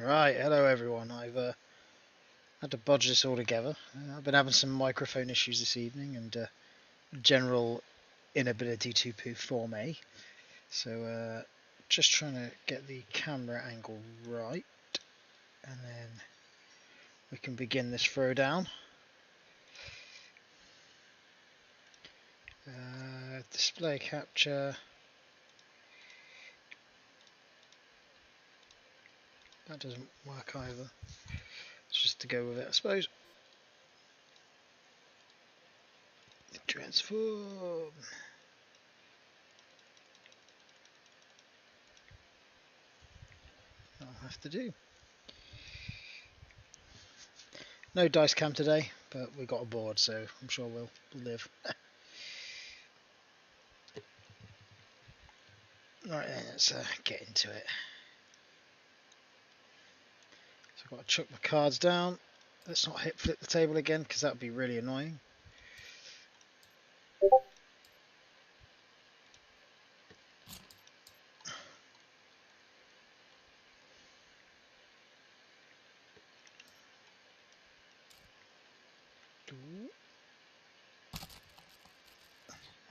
Right, hello everyone. I've had to budge this all together. I've been having some microphone issues this evening and general inability to perform. So just trying to get the camera angle right, and then we can begin this throwdown. Display capture. That doesn't work either. It's just to go with it, I suppose. Transform. I'll have to do. No dice cam today, but we got a board, so I'm sure we'll live. Right then, let's get into it. So I've got to chuck my cards down. Let's not hit flip the table again, because that would be really annoying.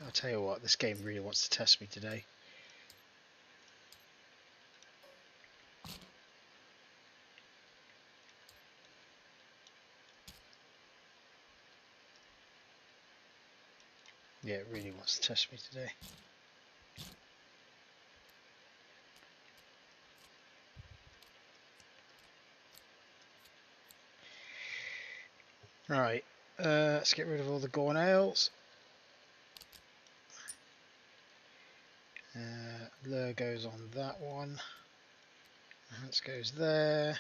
I'll tell you what, this game really wants to test me today. Yeah, it really wants to test me today. Right, let's get rid of all the gore nails. Lure goes on that one. That goes there.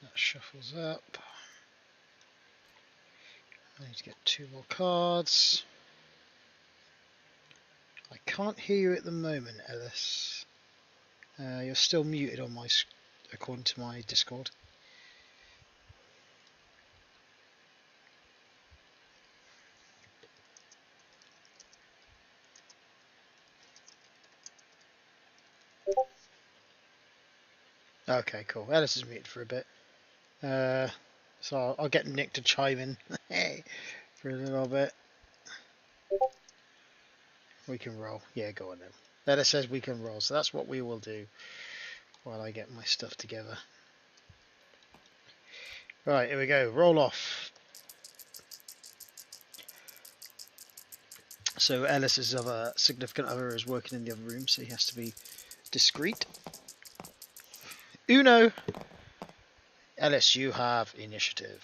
That shuffles up. I need to get 2 more cards. I can't hear you at the moment, Ellis. You're still muted on my, according to my Discord. Okay, cool. Ellis is muted for a bit. So I'll get Nick to chime in for a little bit. We can roll. Yeah, go on then. Ellis says we can roll, so that's what we will do while I get my stuff together. Right, here we go. Roll off. So Ellis's other significant other is working in the other room, so he has to be discreet. Uno! Ellis, you have initiative.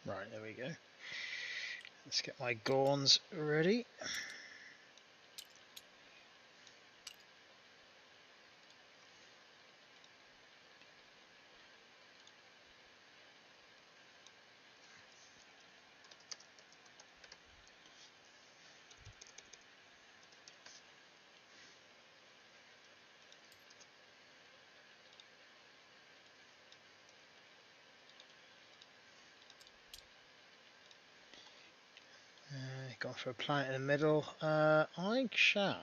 Right, there we go. Let's get my Gorns ready. Gone for a planet in the middle. I shall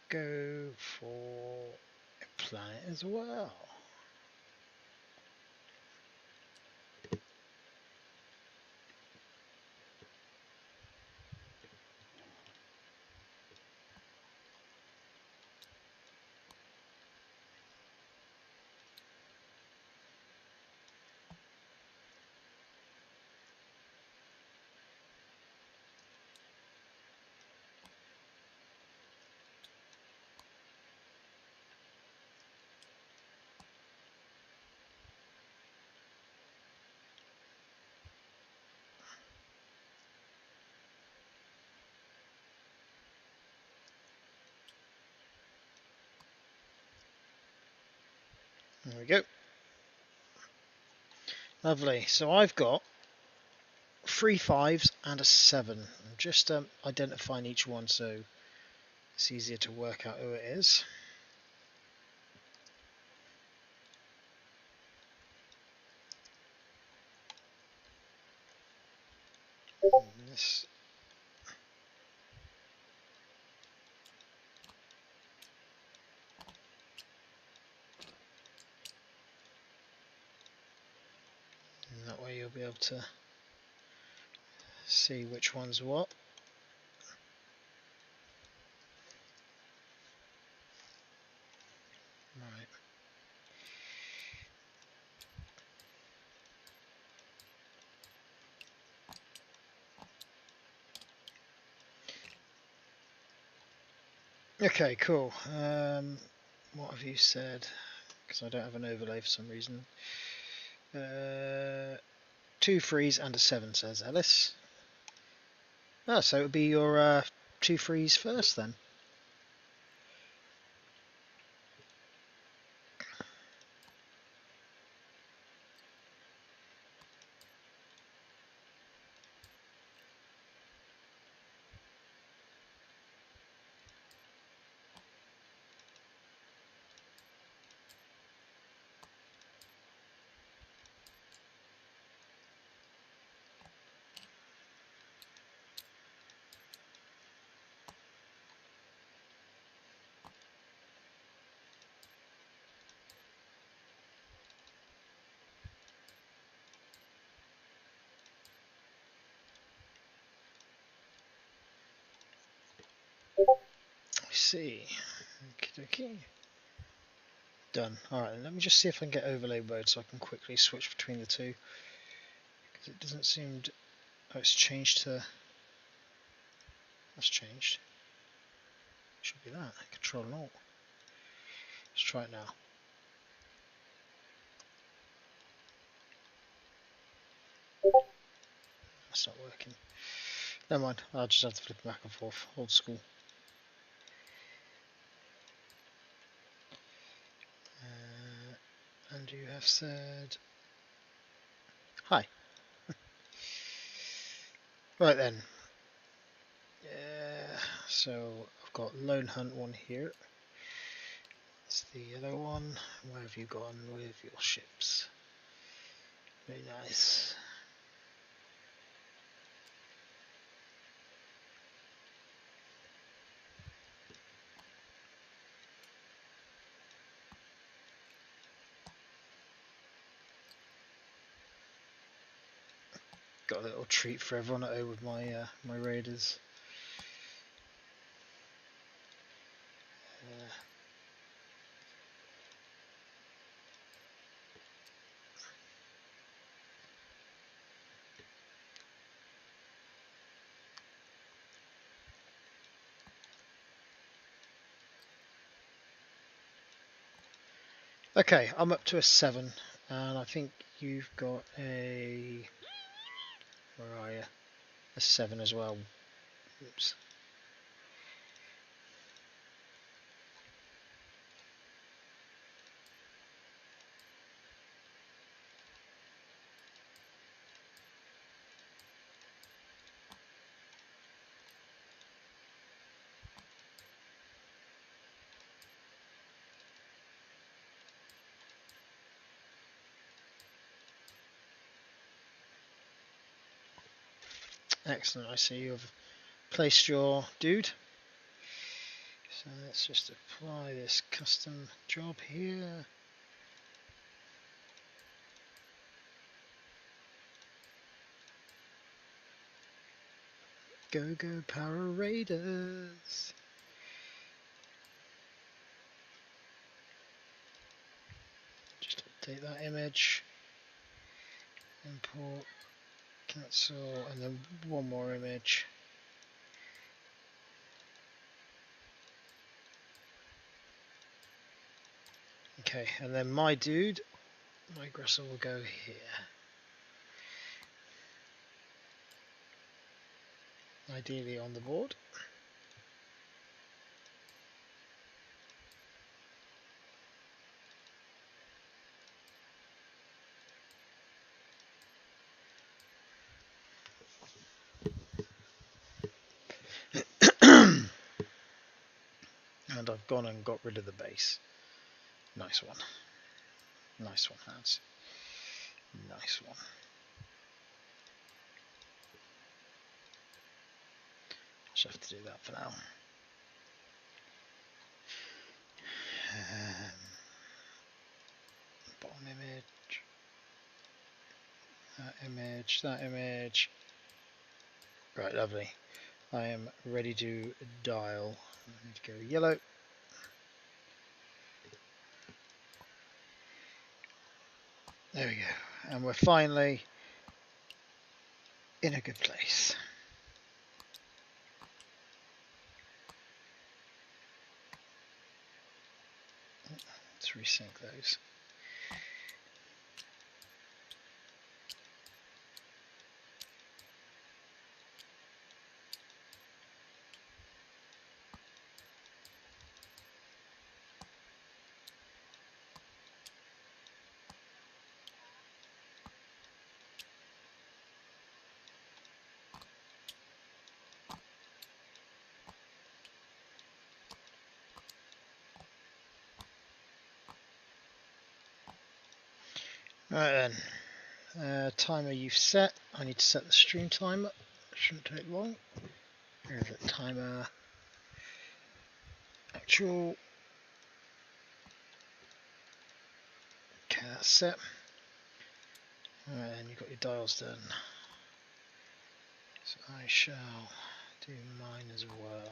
go for a planet as well. There we go. Lovely. So I've got 3 5s and a 7. I'm just identifying each one so it's easier to work out who it is. This. And that way you'll be able to see which one's what. Right. Okay, cool. What have you said? Because I don't have an overlay for some reason. 2 3s and a 7, says Ellis. Oh, so it would be your 2 3s first then. I see. Okie dokie. Done. Alright, let me just see if I can get overlay mode so I can quickly switch between the two. Because it doesn't seem to... Oh, it's changed to... That's changed. Should be that. Control and Alt. Let's try it now. That's not working. Never mind. I'll just have to flip back and forth. Old school. And you have said... Hi. Right then. So I've got Lone Hunt one here. It's the yellow one. Where have you gone with your ships? Very nice. Got a little treat for everyone at home with my my raiders. Okay, I'm up to a 7, and I think you've got a... Where are you? A 7 as well. Oops. Excellent, I see you've placed your dude. So let's just apply this custom job here. Go go Power Raiders! Just update that image. Import, cancel, and then one more image. Okay, and then my dude, my aggressor will go here. Ideally on the board. and I've gone and got rid of the base. Nice one. Nice one, Hans. Nice one. Just have to do that for now. Bottom image. That image. Right, lovely. I am ready to dial. I need to go yellow. There we go. And we're finally in a good place. Let's resync those. Right then, timer you've set. I need to set the stream timer. Shouldn't take long. Here's the timer. Actual. Okay, that's set. Alright then, you've got your dials done. So I shall do mine as well.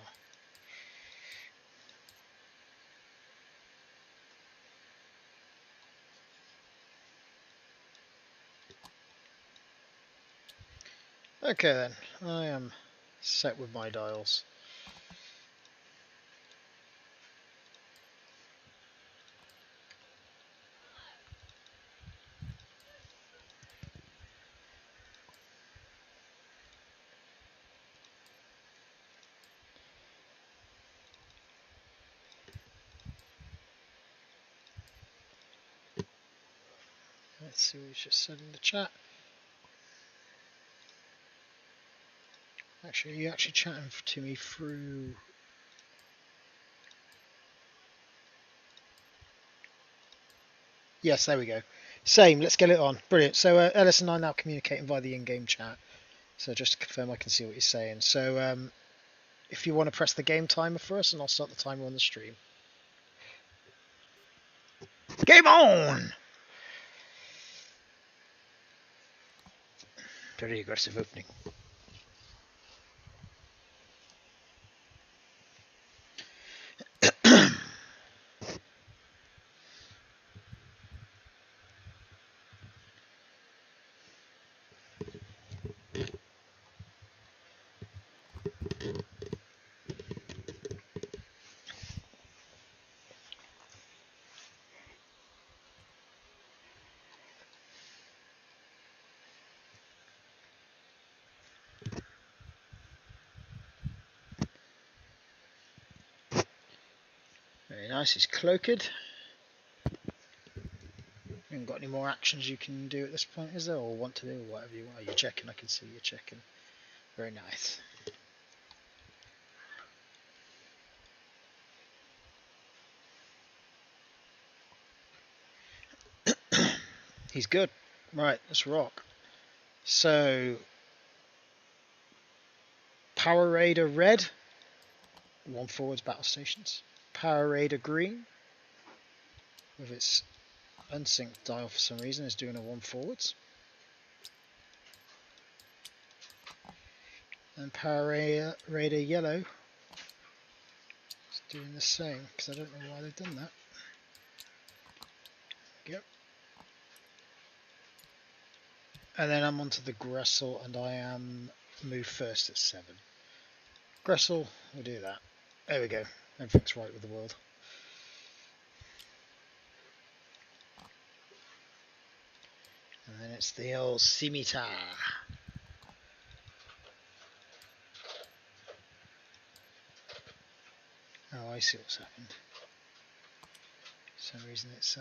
Okay then, I am set with my dials. Let's see what he's just said in the chat. Actually, are you actually chatting to me through... Yes, there we go. Same, let's get it on. Brilliant. So Ellis and I are now communicating via the in-game chat. So just to confirm I can see what you're saying. So if you want to press the game timer for us, and I'll start the timer on the stream. Game on! Very aggressive opening. Very nice, he's cloaked. You haven't got any more actions you can do at this point, is there? Or want to do, or whatever you want. You're checking, I can see you're checking. Very nice. He's good. Right, let's rock. So, Power Raider red, 1 forwards battle stations. Power Raider green, with its unsynced dial for some reason, is doing a 1 forwards. And Power Raider yellow is doing the same, because I don't know why they've done that. Yep. And then I'm onto the Gressel, and I am moved first at 7. Gressel, we'll do that. There we go. Everything's right with the world. And then it's the old scimitar. Oh, I see what's happened. For some reason it's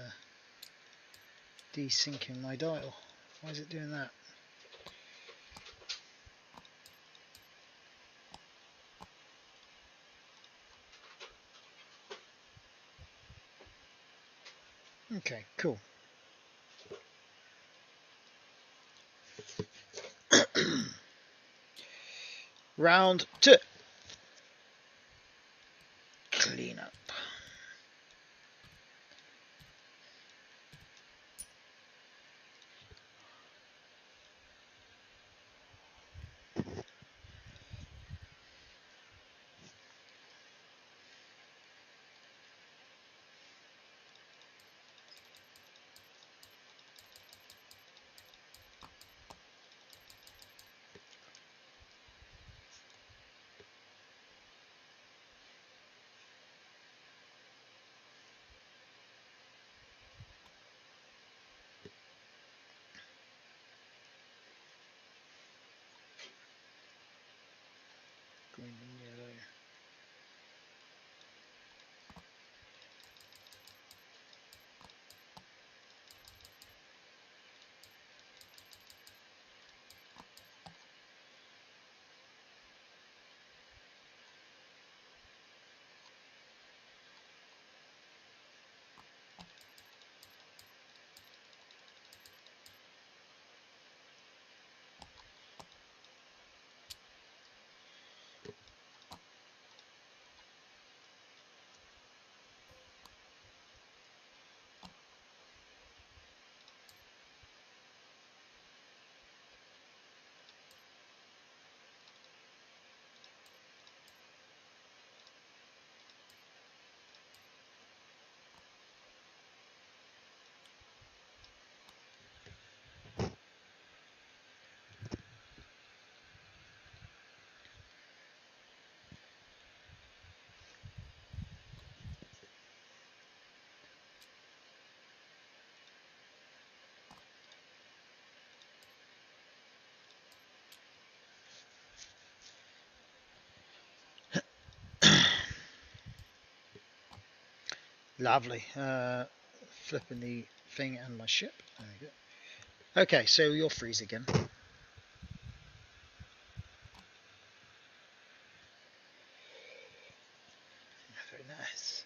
desyncing my dial. Why is it doing that? Okay, cool. Round 2. Clean up. Green and yellow. Lovely. Flipping the thing and my ship. There we go. Okay, so you're freeze again. Very nice.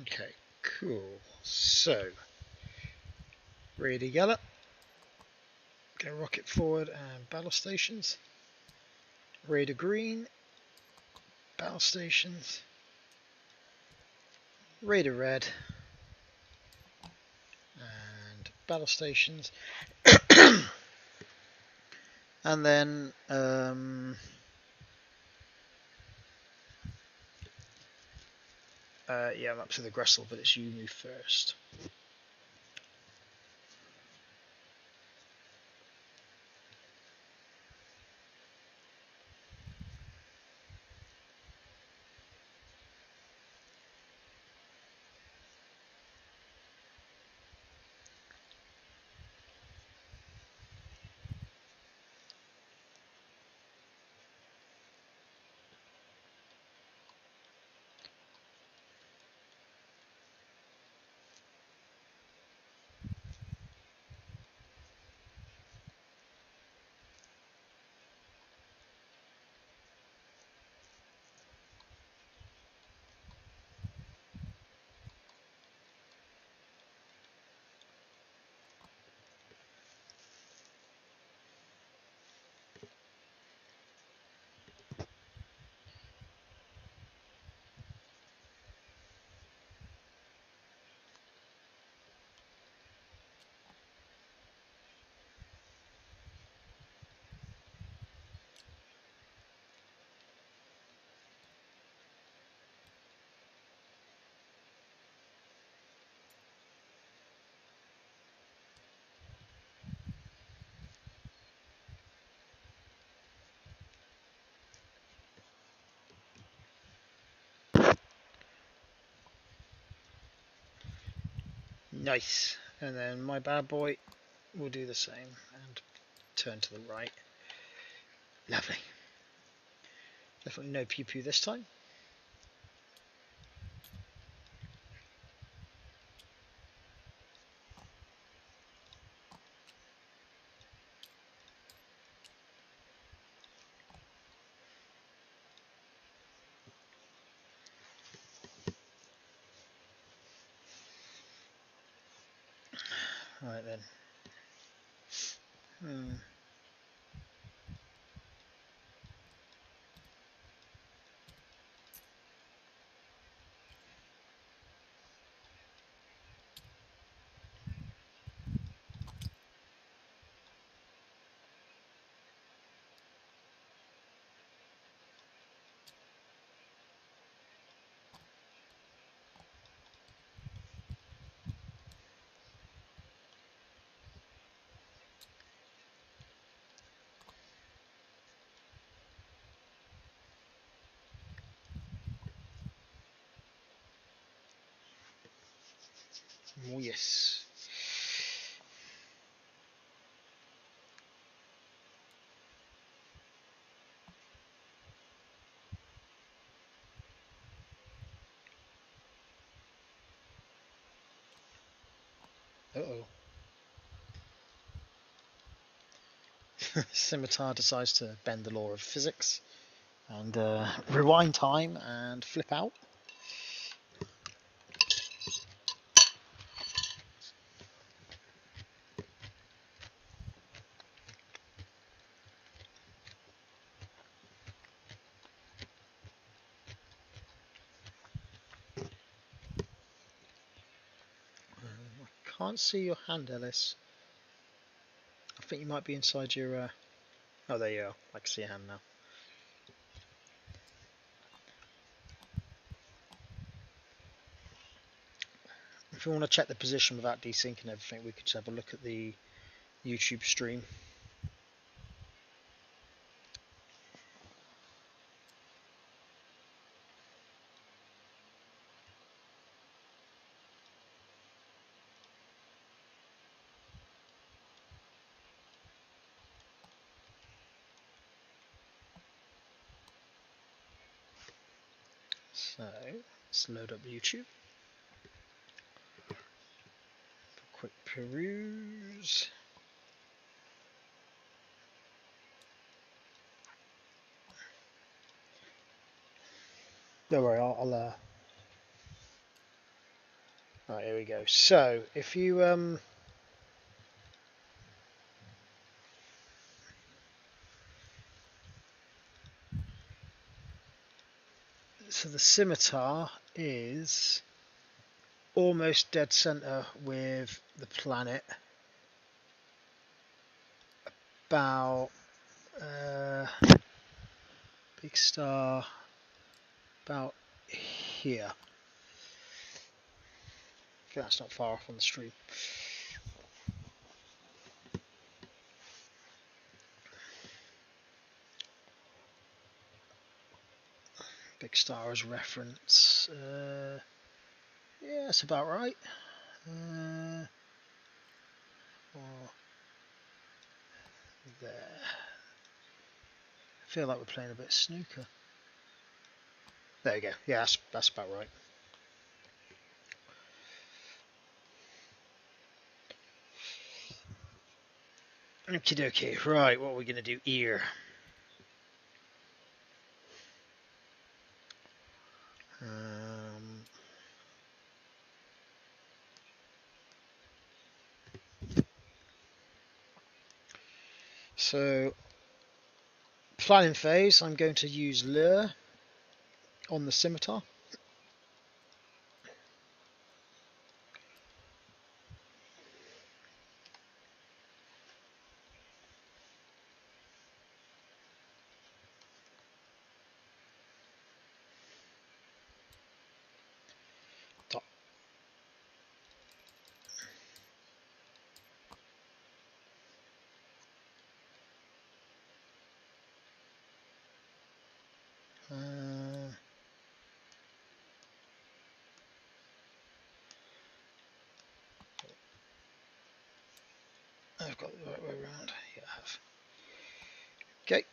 Okay, cool. So, ready yellow. Go rocket forward and battle stations. Raider green. Battle stations. Raider red. And battle stations. And then yeah, I'm up to the Gressel, but it's you move first. Nice. And then my bad boy will do the same and turn to the right. Lovely. Definitely no pew pew this time. Right then. Oh yes. Uh-oh. Scimitar decides to bend the law of physics and rewind time and flip out. I can't see your hand, Ellis. I think you might be inside your... Oh, there you are. I can see your hand now. If you want to check the position without desyncing everything, we could just have a look at the YouTube stream. So, let's load up YouTube. Quick peruse. Don't worry, I'll Right, here we go. So, if you so the scimitar is almost dead center with the planet. About big star about here. Okay, that's not far off on the stream. Big star as reference. Yeah, that's about right. Or there. I feel like we're playing a bit of snooker. There you go. Yeah, that's about right. Okie dokie. Right, what are we going to do here? So, planning phase, I'm going to use lure on the scimitar. Top. I've got the right way around. Yeah, I have. Okay.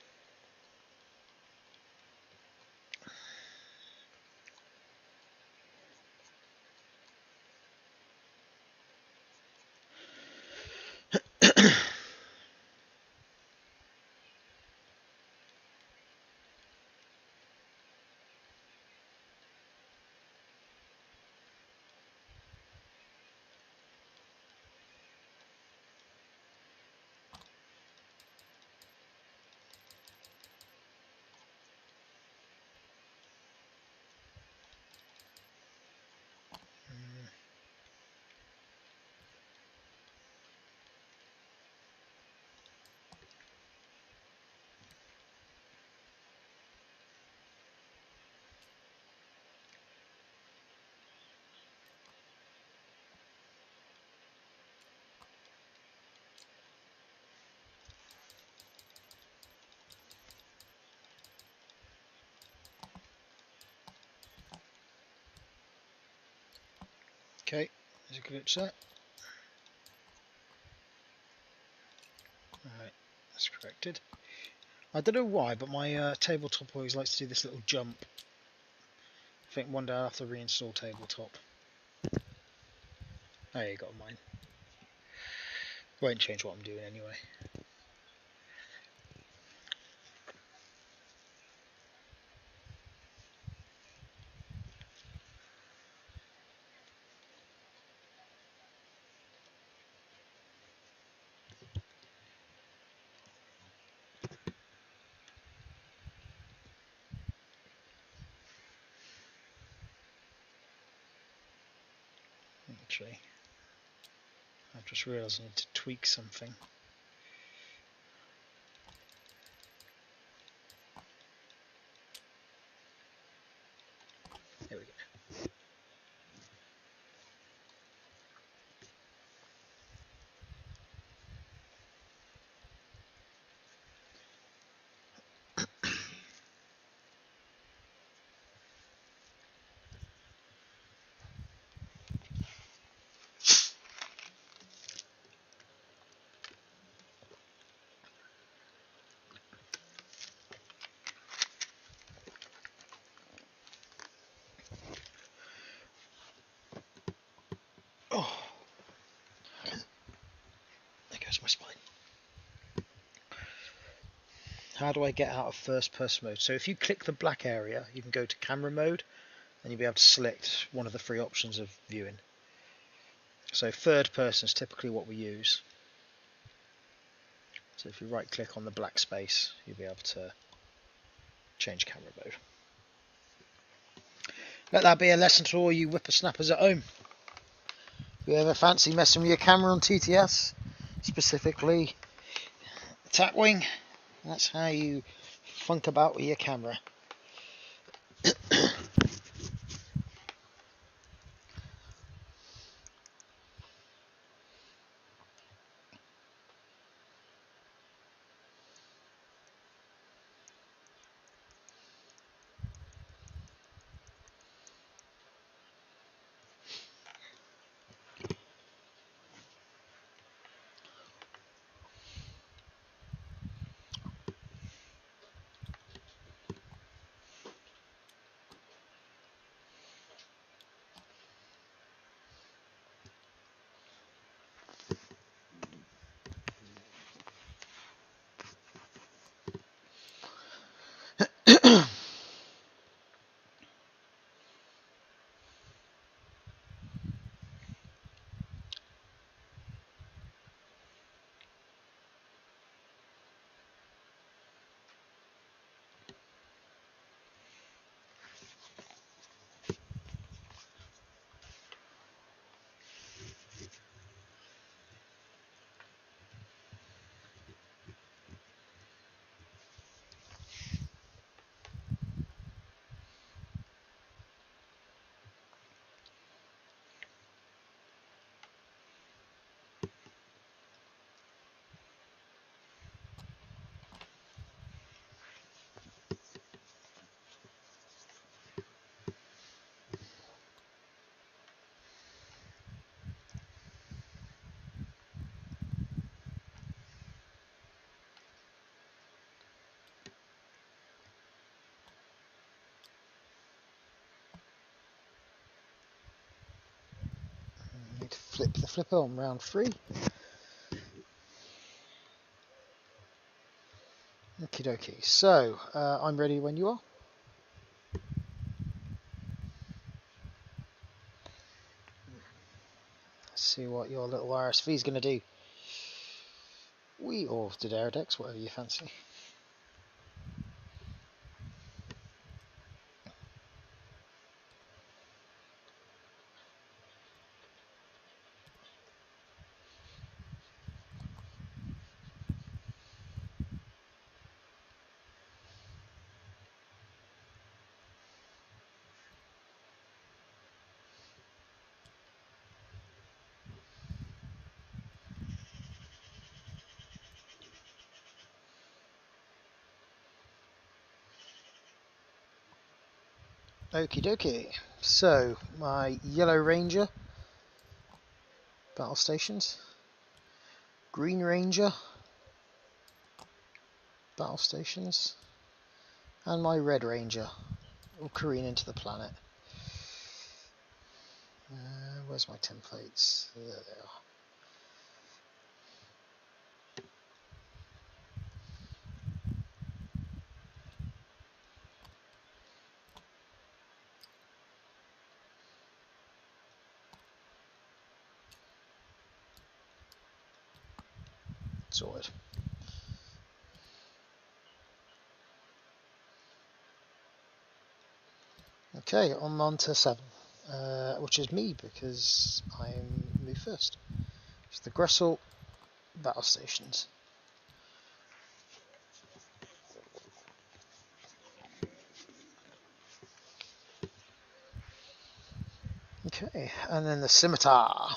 Okay, there's a glitch there. Alright, that's corrected. I don't know why, but my tabletop always likes to do this little jump. I think one day I'll have to reinstall tabletop. Oh, you got mine. Won't change what I'm doing anyway. Actually, I've just realised I need to tweak something. There we go. Oh, there goes my spine. How do I get out of first person mode? So if you click the black area, you can go to camera mode and you'll be able to select one of the three options of viewing. So third person is typically what we use. So if you right click on the black space, you'll be able to change camera mode. Let that be a lesson to all you whippersnappers at home. If you ever fancy messing with your camera on TTS, specifically attack wing, that's how you funk about with your camera. flip the flipper on round 3. Okie dokie. So, I'm ready when you are. Let's see what your little RSV is going to do. Or did Aerodex, whatever you fancy. Okie dokie. So, my Yellow Ranger battle stations, Green Ranger battle stations, and my Red Ranger will careen into the planet. Where's my templates? There they are. Sorted. Okay, on to 7, which is me because I'm moved first. It's the Gressel battle stations. Okay, and then the Scimitar.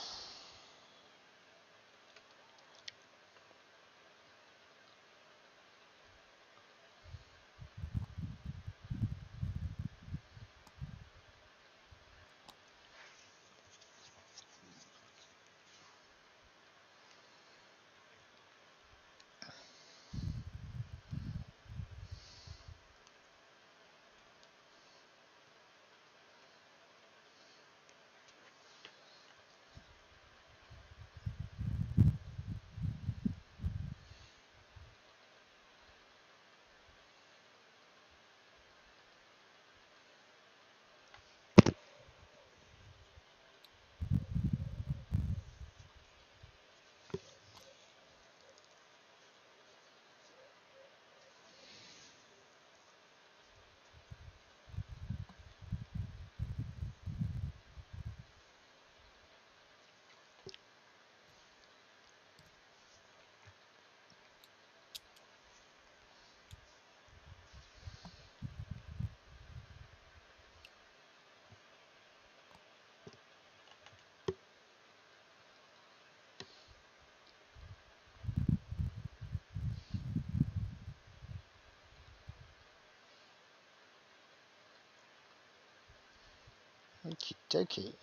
Okie dokie.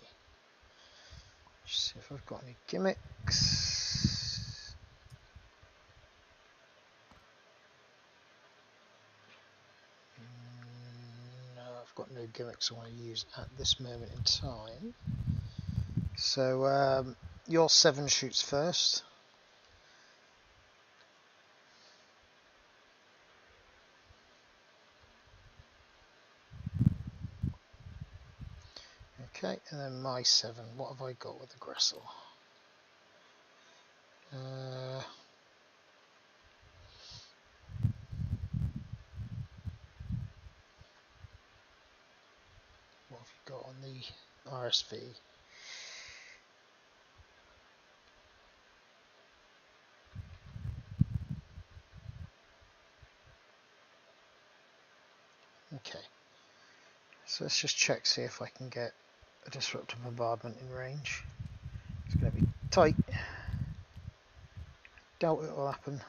See if I've got any gimmicks. No, I've got no gimmicks I want to use at this moment in time. So, your 7 shoots first. Okay, and then my 7. What have I got with the Gressel? What have you got on the RSV? Okay, so let's just check, see if I can get a disruptive bombardment in range. It's going to be tight. Doubt it will happen.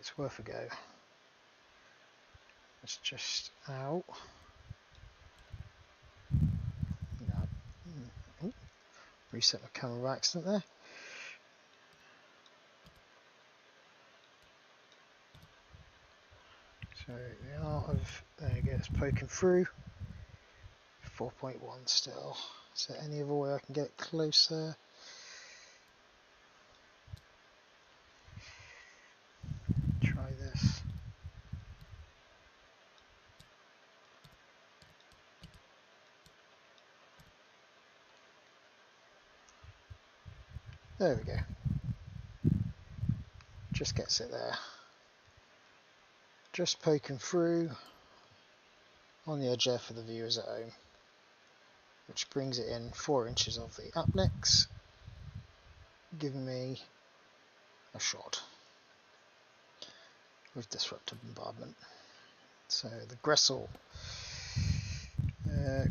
It's worth a go. It's just out. No. Reset my camera by accident there. So the art of, there you go, it's poking through. 4.1 still. Is there any other way I can get closer? Try this. There we go. Just gets it there. Just poking through on the edge there for the viewers at home, which brings it in 4 inches of the apnex, giving me a shot with disruptive bombardment. So the Gressel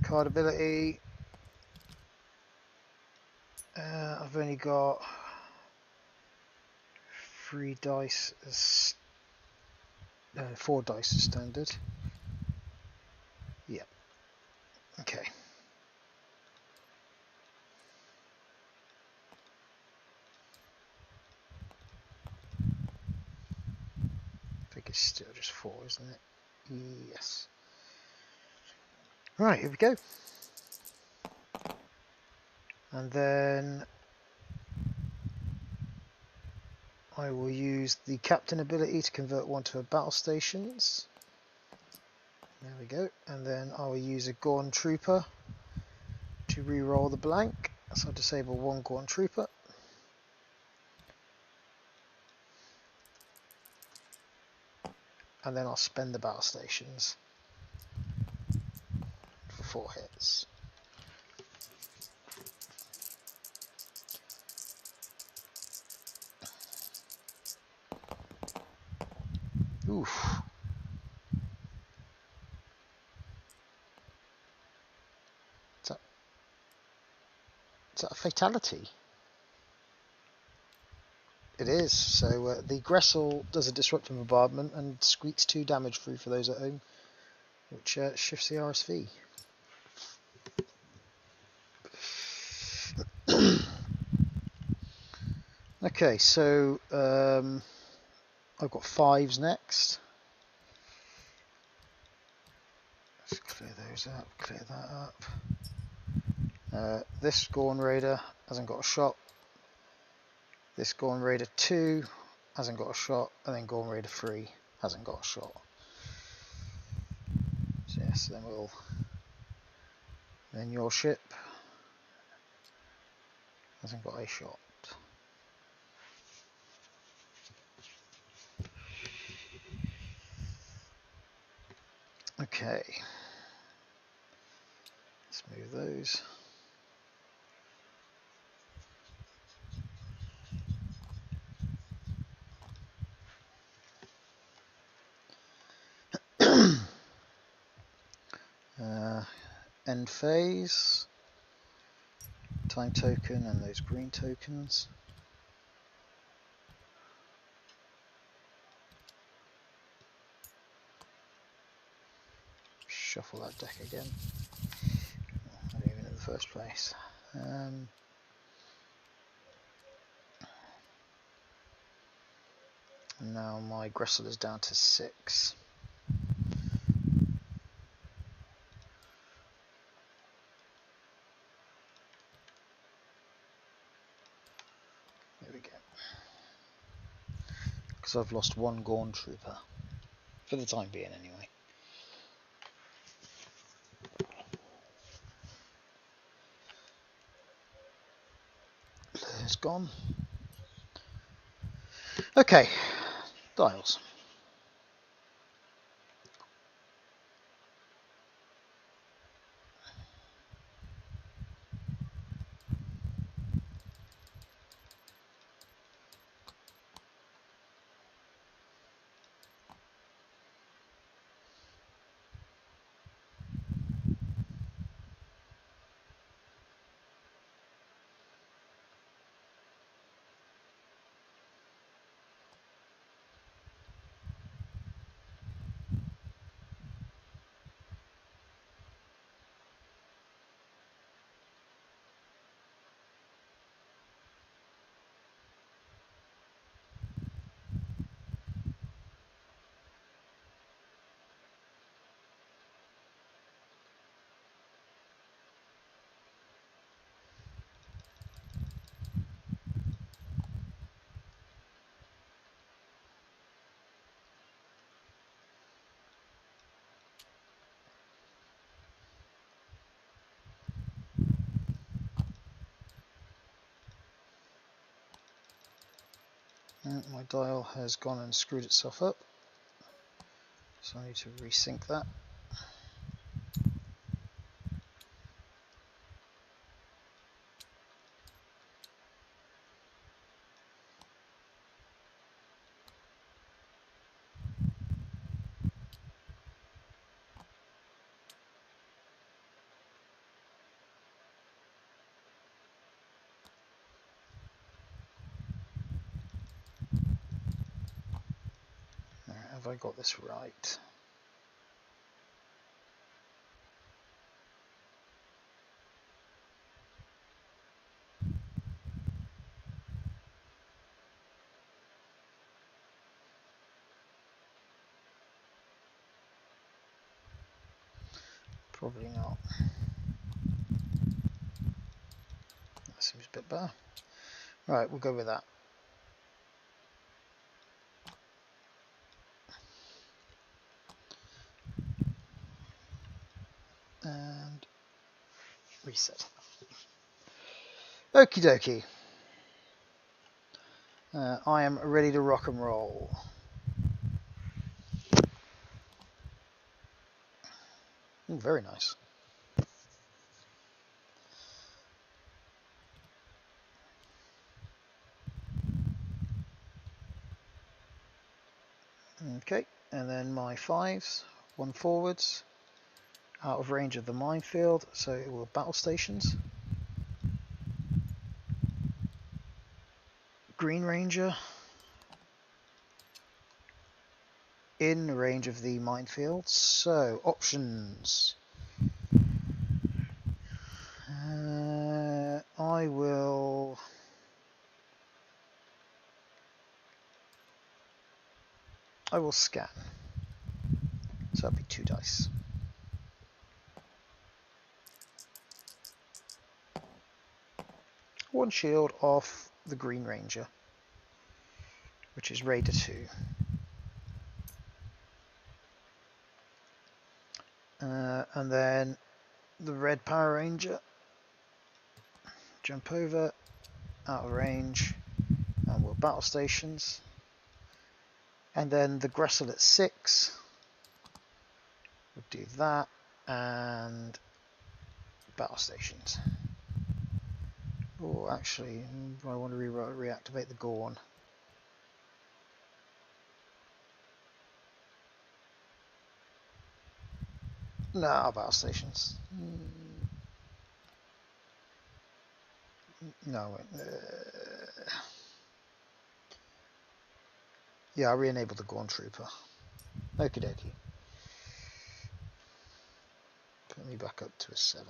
card ability, I've only got 3 dice as 4 dice as standard. Yep. Okay. I think it's still just 4, isn't it? Yes. Right, here we go. And then I will use the captain ability to convert one to a battle stations. There we go. And then I will use a Gorn Trooper to re-roll the blank. So I'll disable 1 Gorn Trooper. And then I'll spend the battle stations for 4 hits. Oof. Is that a fatality? It is. So the Gressel does a disruptive bombardment and squeaks 2 damage through for those at home, which shifts the RSV. Okay, so I've got 5s next. Let's clear those up, clear that up. This Gorn Raider hasn't got a shot. This Gorn Raider 2 hasn't got a shot, and then Gorn Raider 3 hasn't got a shot. So yes, then your ship hasn't got a shot. Okay, let's move those. End phase, time token, and those green tokens. Shuffle that deck again. Not even in the first place. Now my Gressel is down to 6. There we go. Because I've lost 1 Gorn Trooper. For the time being, anyway. It's gone. Okay, dials. My dial has gone and screwed itself up, so I need to resync that. Have I got this right? Probably not. That seems a bit better. Right, we'll go with that. And reset. Okie dokie. I am ready to rock and roll. Ooh, very nice. Okay, and then my 5s, 1 forwards, out of range of the minefield, so it will battle stations. Green Ranger, in range of the minefield. So options. I will scan. So that'll be 2 dice. One shield off the Green Ranger, which is Raider 2. And then the Red Power Ranger, jump over, out of range, and we'll battle stations. And then the Gressel at 6, we'll do that, and battle stations. Oh, actually, I want to reactivate the Gorn. No, battle stations. No. Yeah, I re-enabled the Gorn Trooper. Okie dokie. Put me back up to a 7.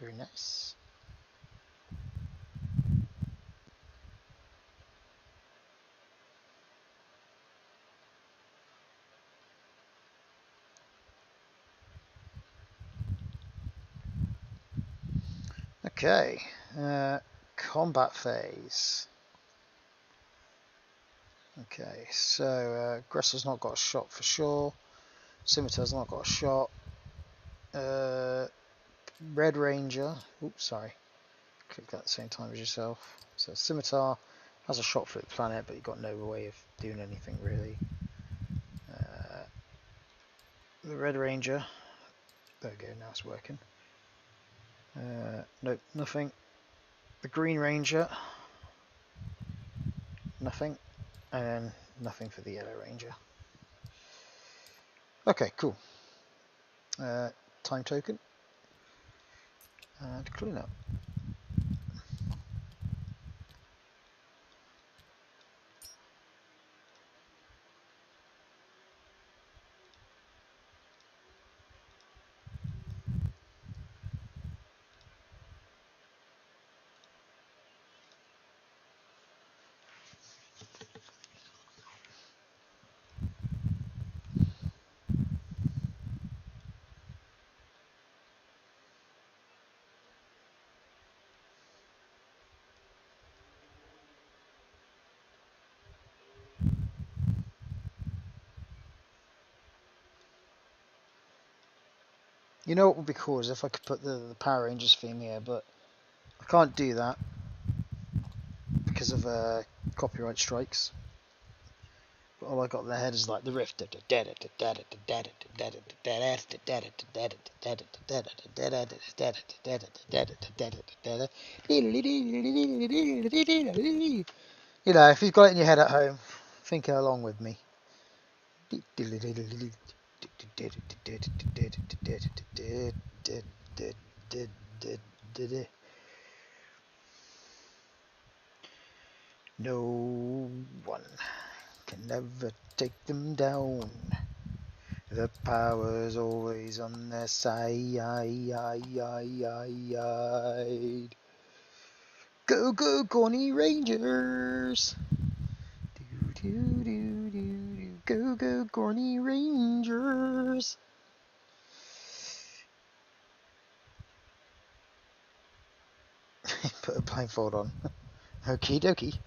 Very nice. Okay, combat phase. Okay, so Gressel's not got a shot for sure. Scimitar's not got a shot. Red Ranger. Oops, sorry. Click that at the same time as yourself. So Scimitar has a shot for the planet, but you've got no way of doing anything really. The Red Ranger. There we go, now it's working. Nope, nothing. The Green Ranger. Nothing. And then nothing for the Yellow Ranger. Okay, cool. Time token. And clean up. You know what would be cool is if I could put the Power Rangers theme here, but I can't do that because of copyright strikes. But all I got in the head is like the riff. You know, if you've got it in your head at home, think along with me. No one can never take them down. The power's always on their side. Go, go, Corny Rangers! Go, go, Corny Rangers! Put a blindfold on. Okie dokie.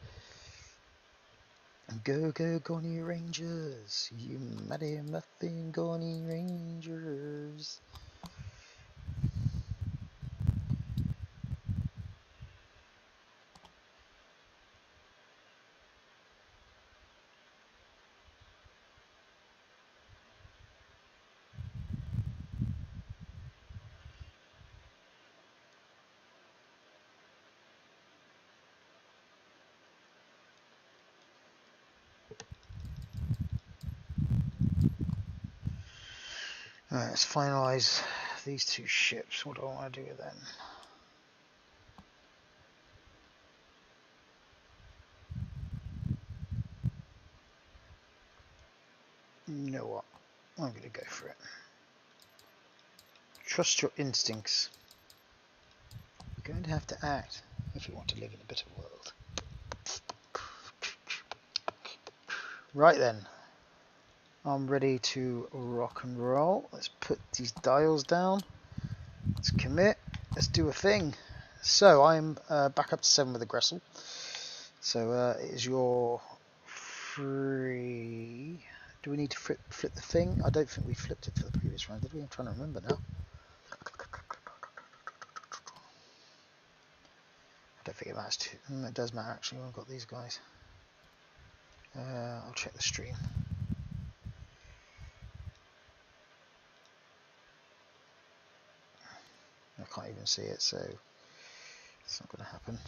Go, go, Corny Rangers! You mighty muffin Corny Rangers! Alright, let's finalise these two ships. What do I want to do with them? You know what? I'm going to go for it. Trust your instincts. You're going to have to act if you want to live in a better world. Right then. I'm ready to rock and roll. Let's put these dials down. Let's commit. Let's do a thing. So I'm back up to 7 with the Gressel. So it is your free. Do we need to flip the thing? I don't think we flipped it for the previous round, did we? I'm trying to remember now. I don't think it matters too. It does matter actually. I've got these guys. I'll check the stream. I can't even see it, so it's not going to happen.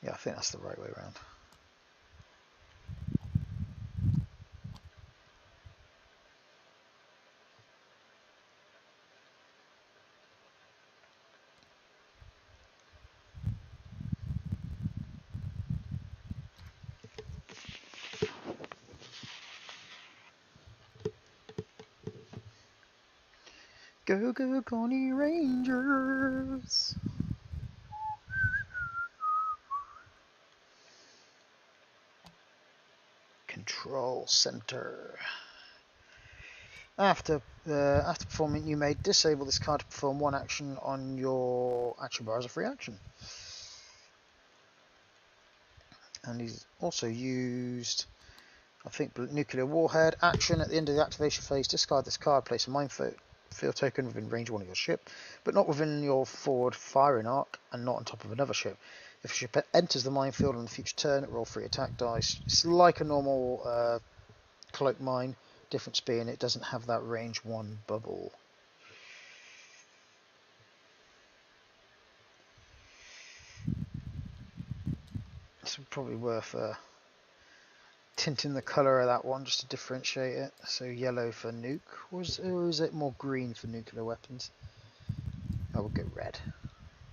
Yeah, I think that's the right way around. Go, go, Corny Rangers! Control Center. After performing, you may disable this card to perform one action on your action bar as a free action. And he's also used, I think, nuclear warhead action at the end of the activation phase. Discard this card, place a minefield token within range of one of your ship, but not within your forward firing arc and not on top of another ship. If a ship enters the minefield on the future turn, roll 3 attack dice. It's like a normal cloak mine, difference being it doesn't have that range 1 bubble. It's probably worth tinting the colour of that one just to differentiate it. So yellow for nuke, or is it more green for nuclear weapons? I would go red,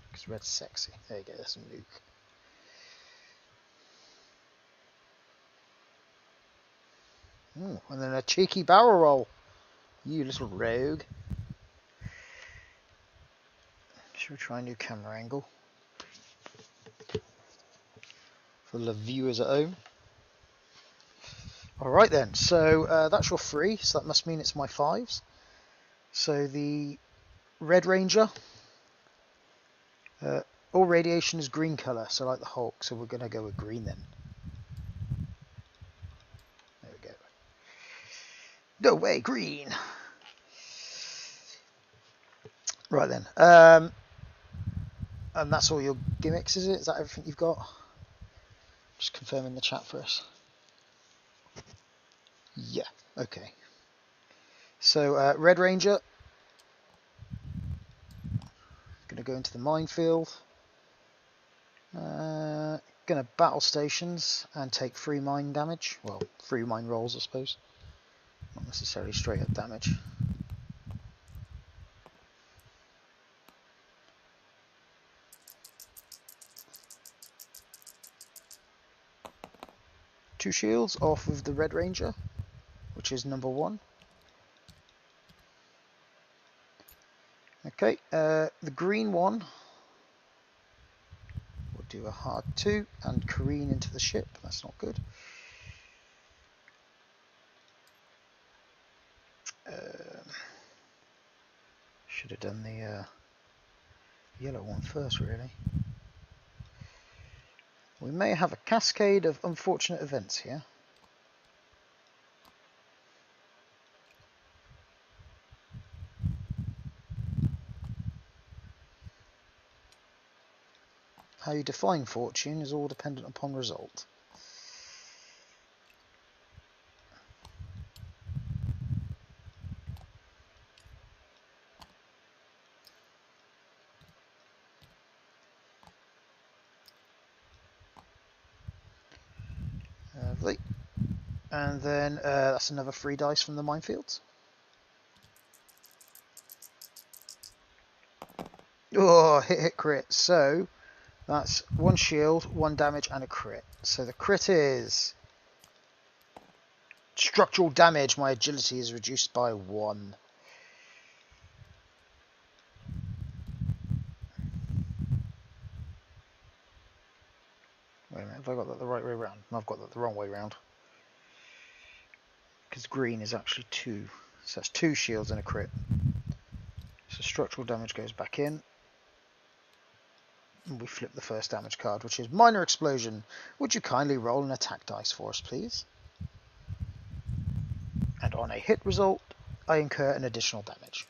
because red's sexy. There you go, that's a nuke. Ooh, and then a cheeky barrel roll. You little rogue. Should we try a new camera angle? For the viewers at home. Alright then, so that's your 3, so that must mean it's my 5s. So the Red Ranger, All radiation is green colour, so like the Hulk, so we're going to go with green then. There we go. No way, green! Right then. And that's all your gimmicks, is it? Is that everything you've got? Just confirming the chat for us. Yeah, okay. So, Red Ranger. Going to go into the minefield. Going to battle stations and take 3 mine damage. Well, 3 mine rolls, I suppose. Not necessarily straight up damage. Two shields off of the Red Ranger, which is number 1. Okay, the green one will do a hard 2 and careen into the ship. That's not good. Should have done the yellow one first, really. We may have a cascade of unfortunate events here. How you define fortune is all dependent upon result. Lovely. And then that's another 3 dice from the minefields. Oh, hit crit. So that's 1 shield, 1 damage, and a crit. So the crit is structural damage. My agility is reduced by 1. Wait a minute, have I got that the right way around? No, I've got that the wrong way around. Because green is actually 2. So that's 2 shields and a crit. So structural damage goes back in. And we flip the first damage card, which is minor explosion. Would you kindly roll an attack dice for us, please? And on a hit result, I incur an additional damage.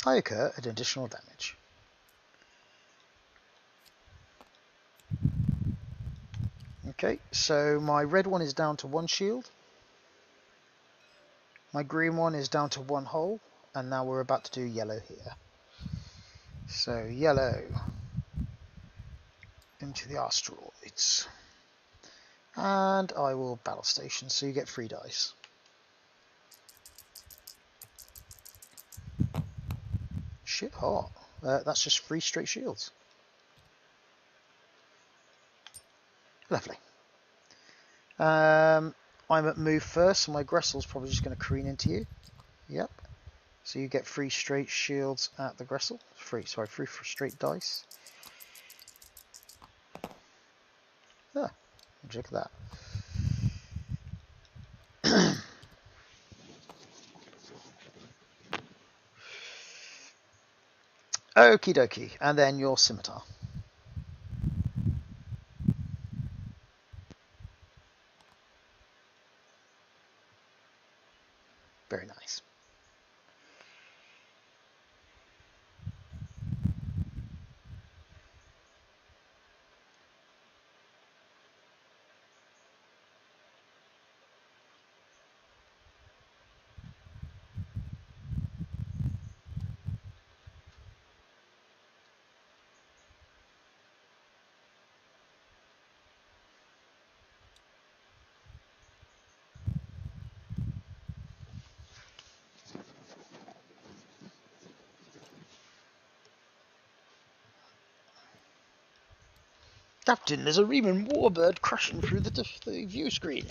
I incur an additional damage. Okay, so my red one is down to 1 shield. My green one is down to 1 hull. And now we're about to do yellow here. So yellow into the asteroids. And I will battle station, so you get 3 dice. Shit hot. That's just 3 straight shields. Lovely. I'm at move first, so my Gressel's probably just going to careen into you. Yep. So you get 3 straight shields at the Gressel. 3 straight dice. Ah, look at that. Okie dokie, and then your scimitar. Very nice. Captain, there's a Riemann warbird crashing through the view screen.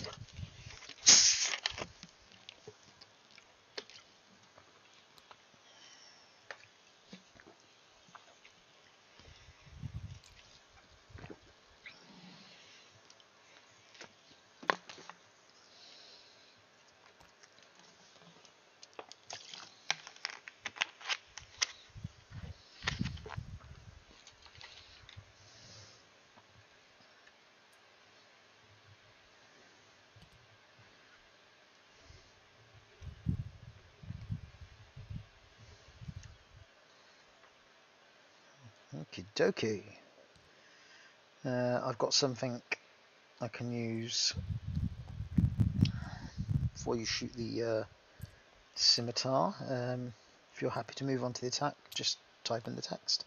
Okie dokie. I've got something I can use before you shoot the scimitar. If you're happy to move on to the attack, just type in the text.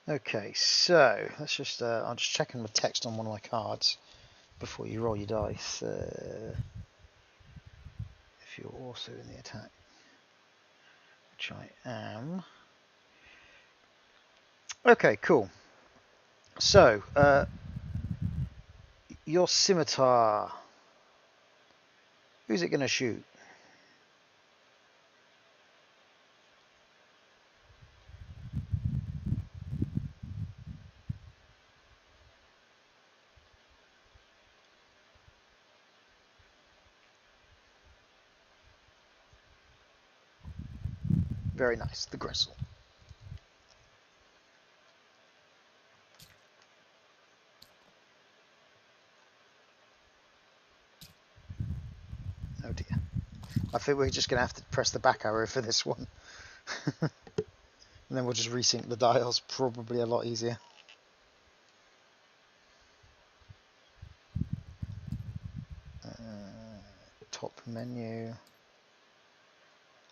Okay, so let's just I'm just checking the text on one of my cards before you roll your dice. If you're also in the attack, which I am. Okay, cool. So your scimitar, who's it going to shoot? Very nice, the gristle. Oh dear. I think we're just going to have to press the back arrow for this one. And then we'll just resync the dials, probably a lot easier. Top menu,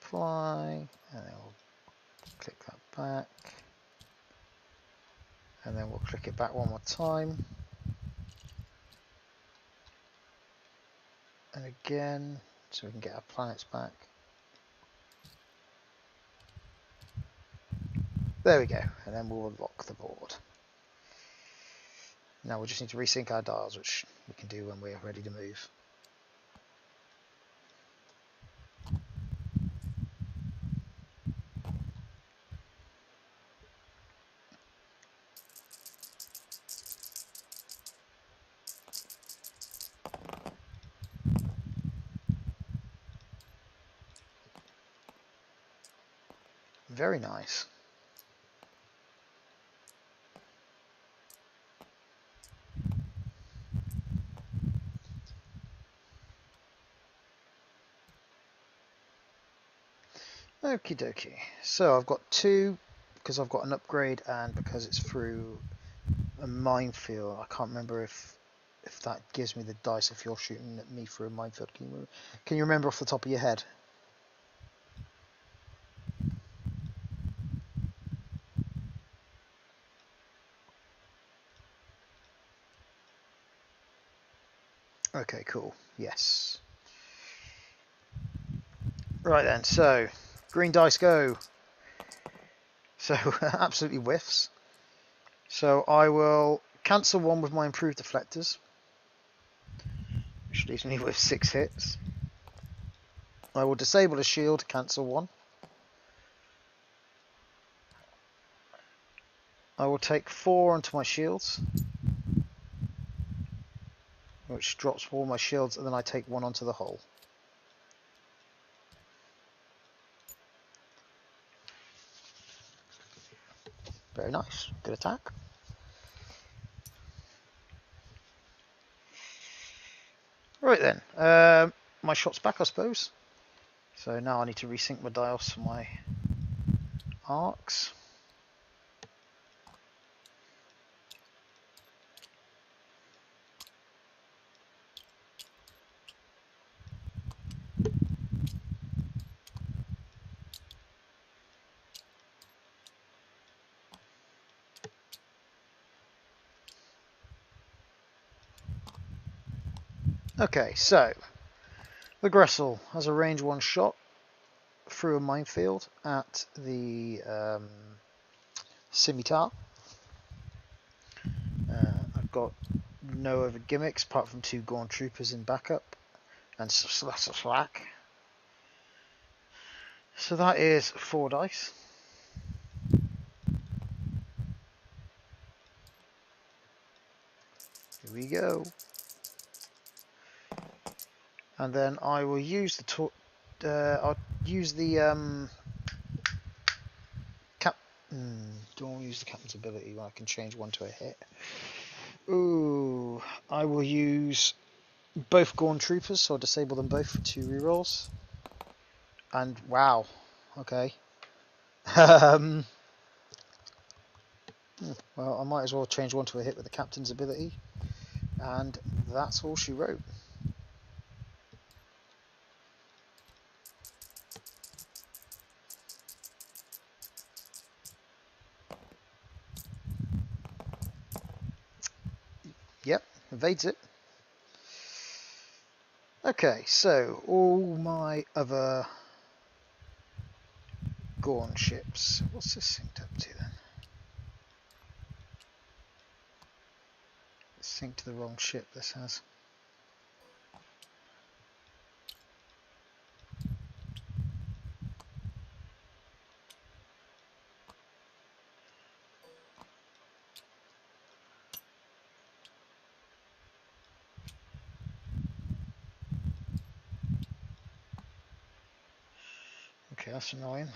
apply, and then we'll click that back. And then we'll click it back one more time. And again, so we can get our planets back. There we go, and then we'll lock the board. Now we just need to resync our dials, which we can do when we're ready to move. Very nice. Okie dokie. So I've got two, because I've got an upgrade and because it's through a minefield. I can't remember if that gives me the dice if you're shooting at me through a minefield. Can you remember off the top of your head? Okay, cool. Yes. Right then, so green dice go. So absolutely whiffs. So I will cancel one with my improved deflectors, which leaves me with 6 hits. I will disable a shield, cancel one. I will take 4 onto my shields, which drops all my shields, and then I take 1 onto the hull. Very nice. Good attack. Right then, my shot's back, I suppose. So now I need to resync my dials for my arcs. Okay, so the Gressel has a range 1 shot through a minefield at the scimitar. I've got no other gimmicks apart from 2 Gorn troopers in backup and slack. So that is 4 dice. Here we go. And then I will use the I'll use the don't want to use the captain's ability when I can change one to a hit. Ooh, I will use both Gorn Troopers, so I'll disable them both for 2 rerolls. And wow, okay. Well, I might as well change one to a hit with the captain's ability. And that's all she wrote. Yep, evades it. Okay, so all my other Gorn ships. What's this synced up to then? It's synced to the wrong ship, this has. Okay, that's annoying.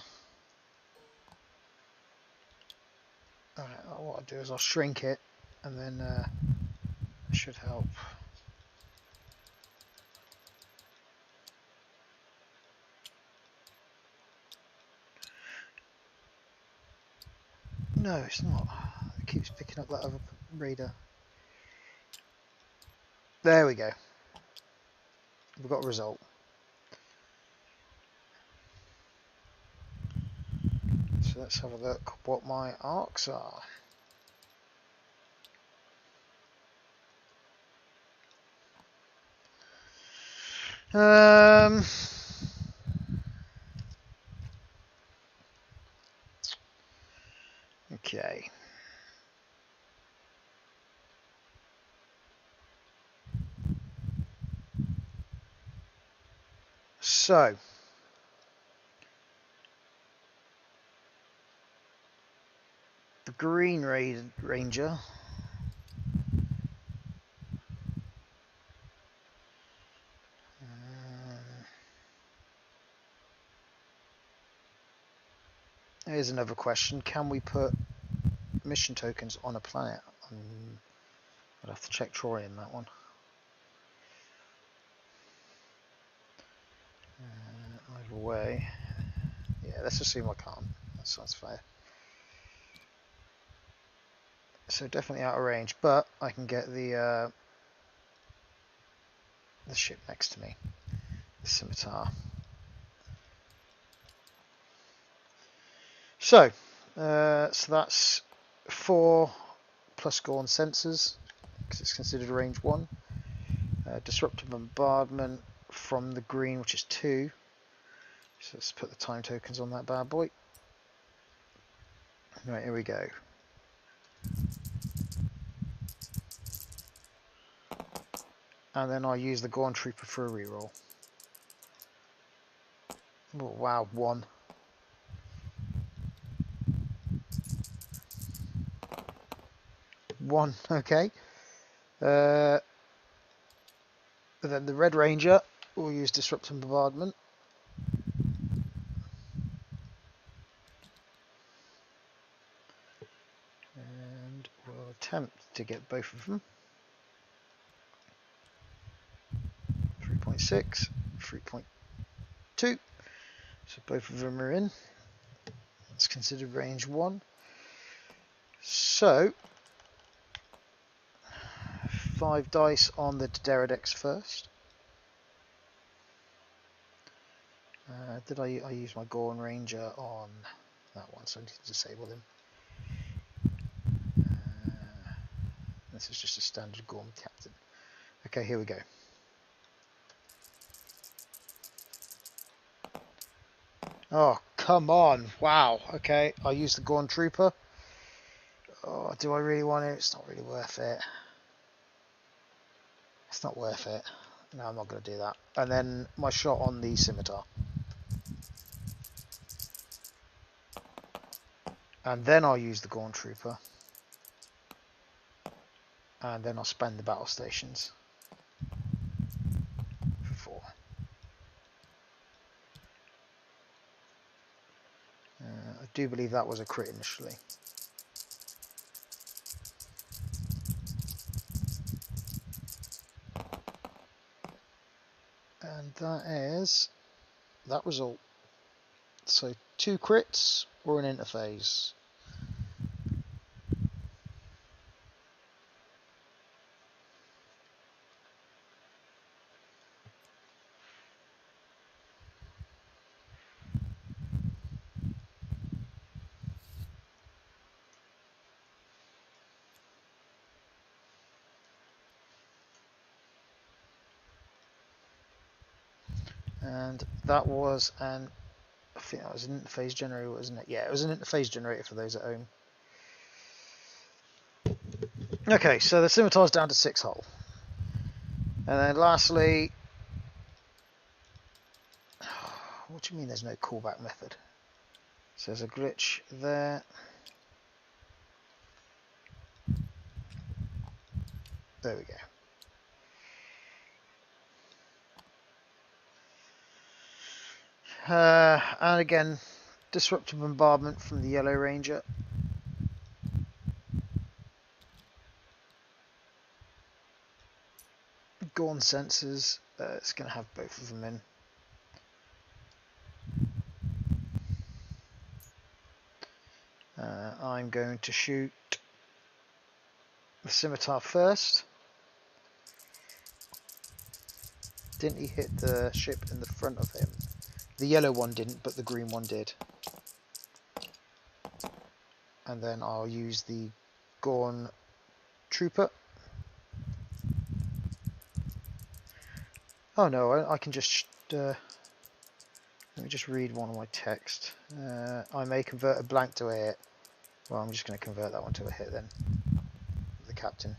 Alright, what I'll do is I'll shrink it, and then it should help. No, it's not. It keeps picking up that other radar. There we go. We've got a result. So let's have a look what my arcs are. Okay. So the Green Ranger here's another question. Can we put mission tokens on a planet? I'd have to check Troy in that one. Either way, yeah, let's assume I can't. That sounds fair. So definitely out of range, but I can get the ship next to me, the Scimitar. So that's 4 plus Gorn sensors, because it's considered range 1. Disruptive bombardment from the green, which is 2. So let's put the time tokens on that bad boy. Right, here we go. And then I'll use the Gorn Trooper for a reroll. Oh wow, 1. Okay. Then the Red Ranger will use Disruptive Bombardment. And we'll attempt to get both of them. 3.6, 3.2. So both of them are in. It's considered range 1. So 5 dice on the Deridex first. Did I use my Gorn Ranger on that one, so I need to disable him. This is just a standard Gorn captain. Okay, here we go. Oh, come on. Wow. Okay, I'll use the Gorn Trooper. Oh, do I really want it? It's not really worth it. It's not worth it. No, I'm not going to do that. And then my shot on the Scimitar. And then I'll use the Gorn Trooper. And then I'll spend the battle stations for 4. I do believe that was a crit initially. that is that result. So 2 crits or an interphase. And that was I think that was an interphase generator, wasn't it? Yeah, it was an interphase generator for those at home. Okay, so the scimitar's down to 6 hull. And then lastly, what do you mean there's no callback method? So there's a glitch there. There we go. And again, disruptive bombardment from the Yellow Ranger. Gorn sensors, it's going to have both of them in. I'm going to shoot the scimitar first. Didn't he hit the ship in the front of him? The yellow one didn't, but the green one did. And then I'll use the Gorn Trooper. Oh no, I can just... let me just read one of my text. I may convert a blank to a hit. Well, I'm just going to convert that one to a hit then. The captain.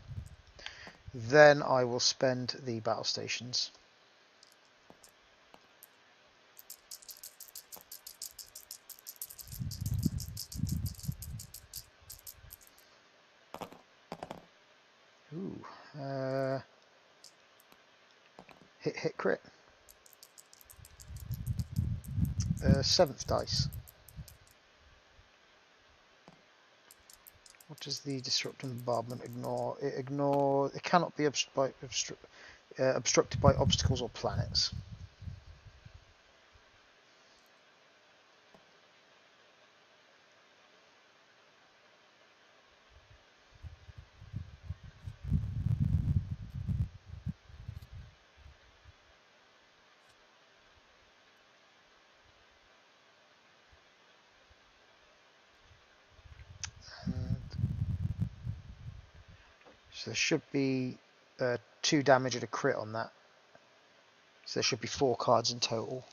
Then I will spend the battle stations. Ooh. Hit crit. 7th dice. What does the disruptive bombardment ignore? It cannot be obstructed by obstacles or planets. So there should be 2 damage at a crit on that. So there should be 4 cards in total.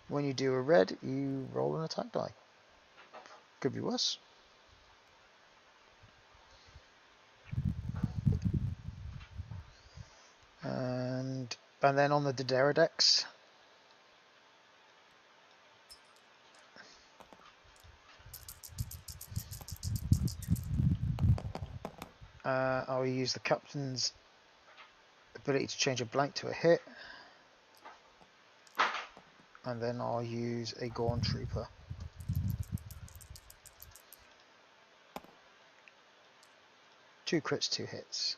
When you do a red, you roll an attack die. Could be worse. And then on the Dodera decks, I'll use the captain's ability to change a blank to a hit, and then I'll use a Gorn Trooper. Two crits, 2 hits.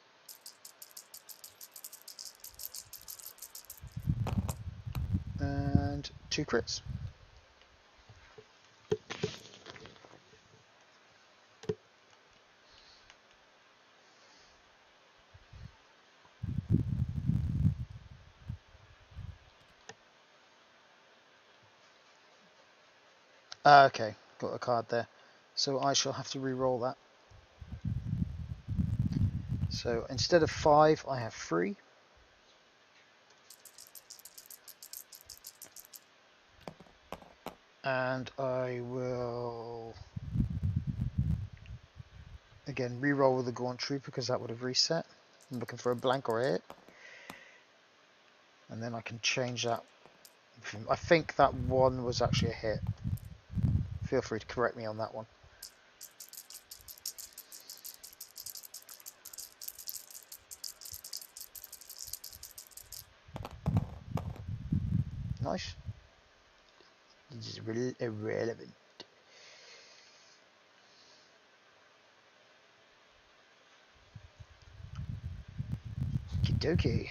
And 2 crits. Okay, got a card there. So I shall have to re-roll that. So instead of 5, I have 3. And I will again re-roll with the Gorn Trooper because that would have reset. I'm looking for a blank or a hit. And then I can change that. I think that one was actually a hit. Feel free to correct me on that one. Nice. This is really irrelevant. dokie.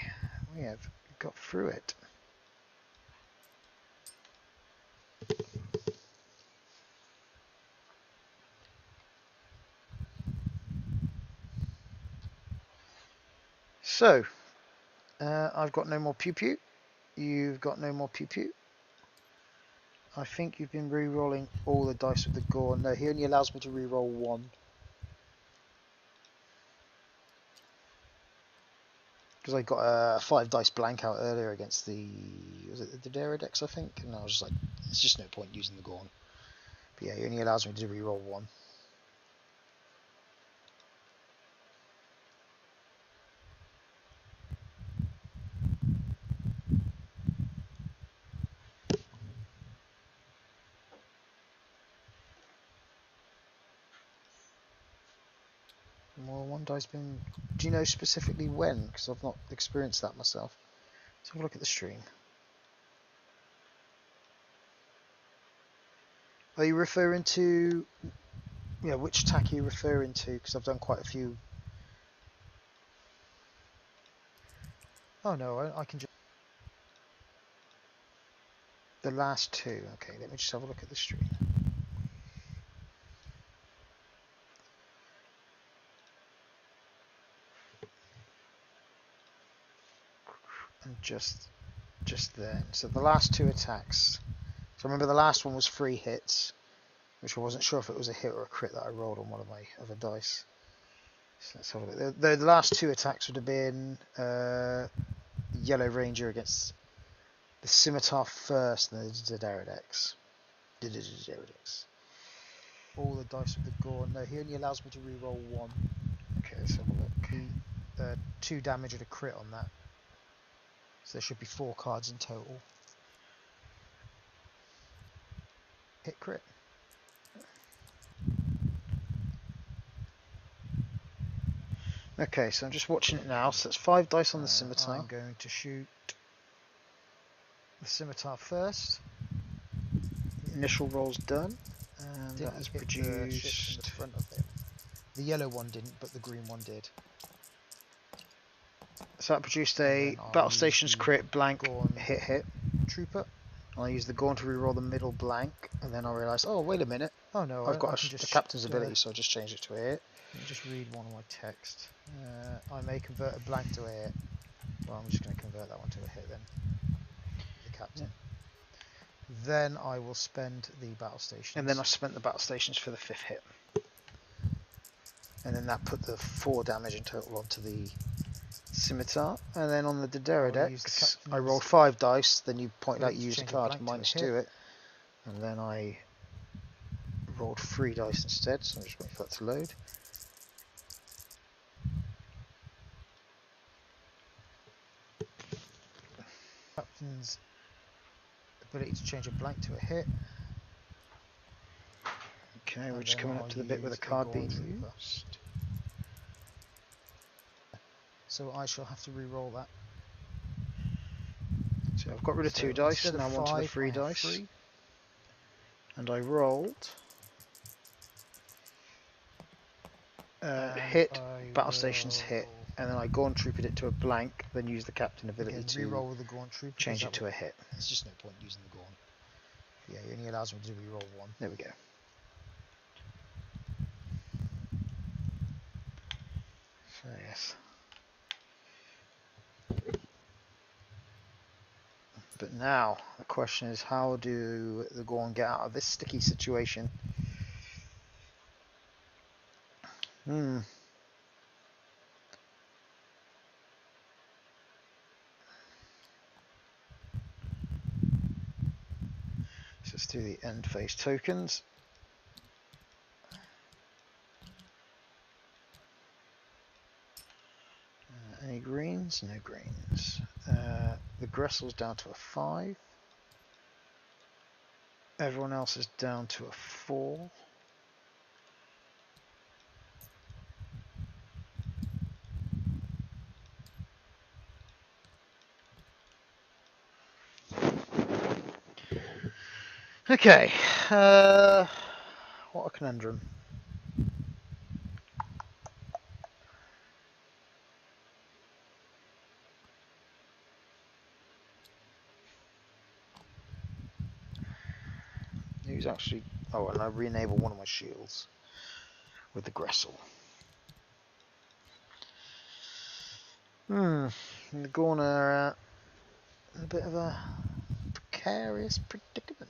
We have got through it. So, I've got no more pew pew. You've got no more pew pew. I think you've been re-rolling all the dice with the gore. No, he only allows me to re-roll one. Because I got a 5 dice blank out earlier against the... was it the Deridex, I think? And I was just like, there's just no point using the Gorn. But yeah, he only allows me to re-roll one. Well, one dice been... Do you know specifically when? Because I've not experienced that myself. Let's have a look at the stream. Are you referring to... yeah, which attack are you referring to? Because I've done quite a few. Oh no, I can just... the last two. Okay, let me just have a look at the stream. And just then. So the last two attacks. So remember the last one was 3 hits, which I wasn't sure if it was a hit or a crit that I rolled on one of my other dice. So let's have a look. The last two attacks would have been Yellow Ranger against the Scimitar first, and the Deridex. All the dice with the gore. No, he only allows me to re-roll one. Okay, let's have a look. 2 damage and a crit on that. So there should be 4 cards in total. Hit crit. Okay, so I'm just watching it now. So it's 5 dice on the Scimitar. I'm going to shoot the Scimitar first. Initial roll's done. And that has produced... the front of it. The yellow one didn't, but the green one did. So that produced a Battle Stations crit, blank, hit. Trooper. I used the Gorn to reroll the middle blank, and then I realised, oh, wait a minute. Oh no, I've got the captain's ability, so I just changed it to a hit. Let me just read one of my text. I may convert a blank to a hit. Well, I'm just going to convert that one to a hit then. The captain. Yeah. Then I will spend the Battle Stations. And then I spent the Battle Stations for the 5th hit. And then that put the 4 damage in total onto the Scimitar. And then on the Deridex, I rolled 5 dice, then you point out you use a card to -2 it. And then I rolled 3 dice instead, so I'm just waiting for that to load. Captain's ability to change a blank to a hit. Okay, we're just coming up to the bit where the card being used. So I shall have to re-roll that. So I've got rid of 2 dice, and now I'm onto the 3 dice. And I rolled hit, Battle Stations hit, and then I Gorn Troopered it to a blank, then use the captain ability to re-roll the Gorn Trooper, change it to a hit. There's just no point using the Gorn. Yeah, he only allows me to re-roll 1. There we go. So yes. But now the question is, how do the Gorn get out of this sticky situation? So let's do the end phase tokens. Any greens? No greens. The Gressel's down to a 5. Everyone else is down to a 4. Okay, what a conundrum. he's actually... Oh, and I re-enable one of my shields with the Gressel. The Gorn are in a bit of a precarious predicament.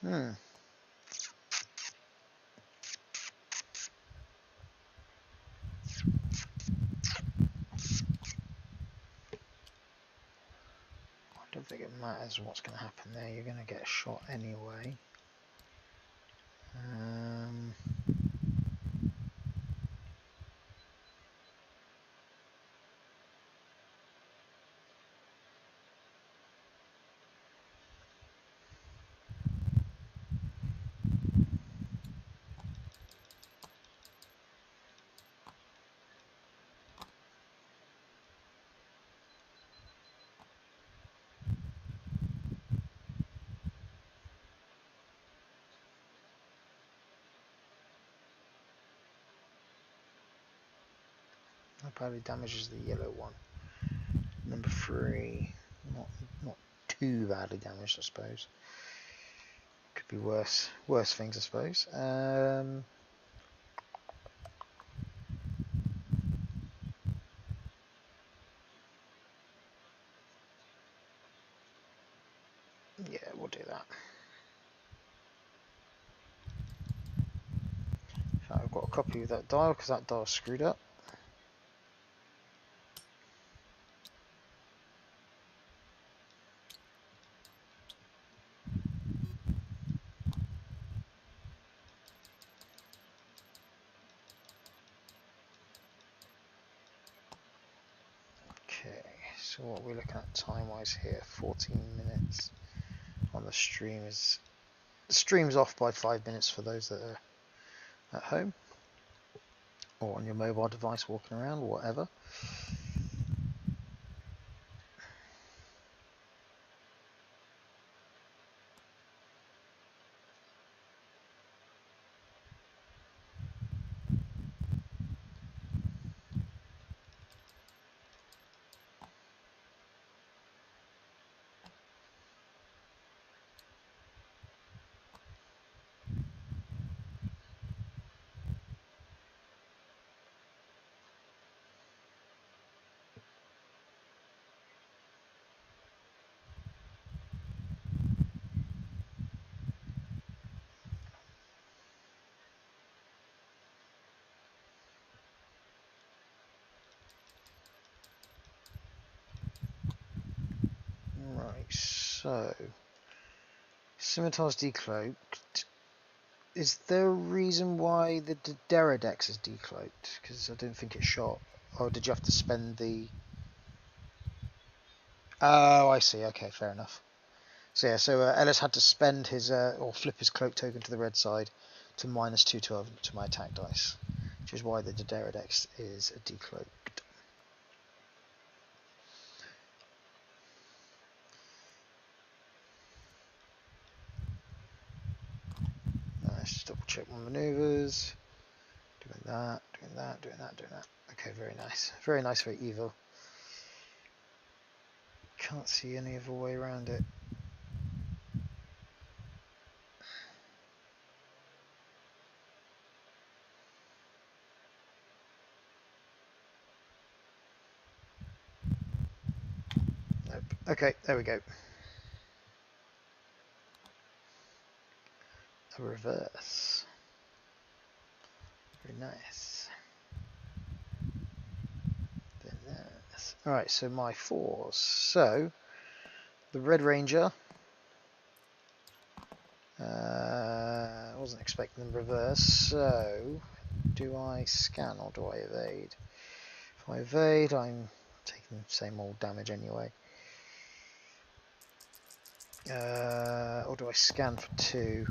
I don't think it matters what's going to happen there. You're going to get a shot anyway. That badly damages the yellow one. Number 3, not too badly damaged, I suppose. Could be worse things, I suppose. Yeah, we'll do that. So I've got a copy of that dial because that dial's screwed up. Okay, so what we're looking at time-wise here, 14 minutes on the stream. The stream's off by 5 minutes for those that are at home or on your mobile device walking around or whatever. Right, so Scimitar's decloaked. Is there a reason why the Deredex is decloaked? Because I don't think it's shot. Or did you have to spend the... Oh, I see. Okay, fair enough. So yeah, so Ellis had to spend his, or flip his cloak token to the red side to minus 212 to my attack dice. Which is why the Deredex is decloaked. Let's just double check my maneuvers. Doing that, doing that, doing that, doing that. Okay, very nice. Very nice, very evil. Can't see any other way around it. Nope. Okay, there we go. A reverse. Very nice. Very nice. Alright, so my 4s. So, the Red Ranger. I wasn't expecting them reverse, so do I scan or do I evade? If I evade, I'm taking the same old damage anyway. Or do I scan for 2?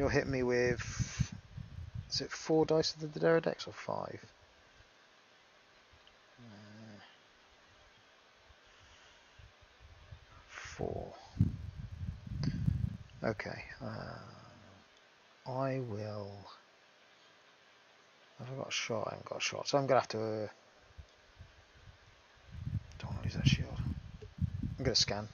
You'll hit me with, is it 4 dice of the Deredex or 5? 4. Okay. I will. Have I got a shot? I haven't got a shot, so I'm gonna have to. Don't want to lose that shield. I'm gonna scan.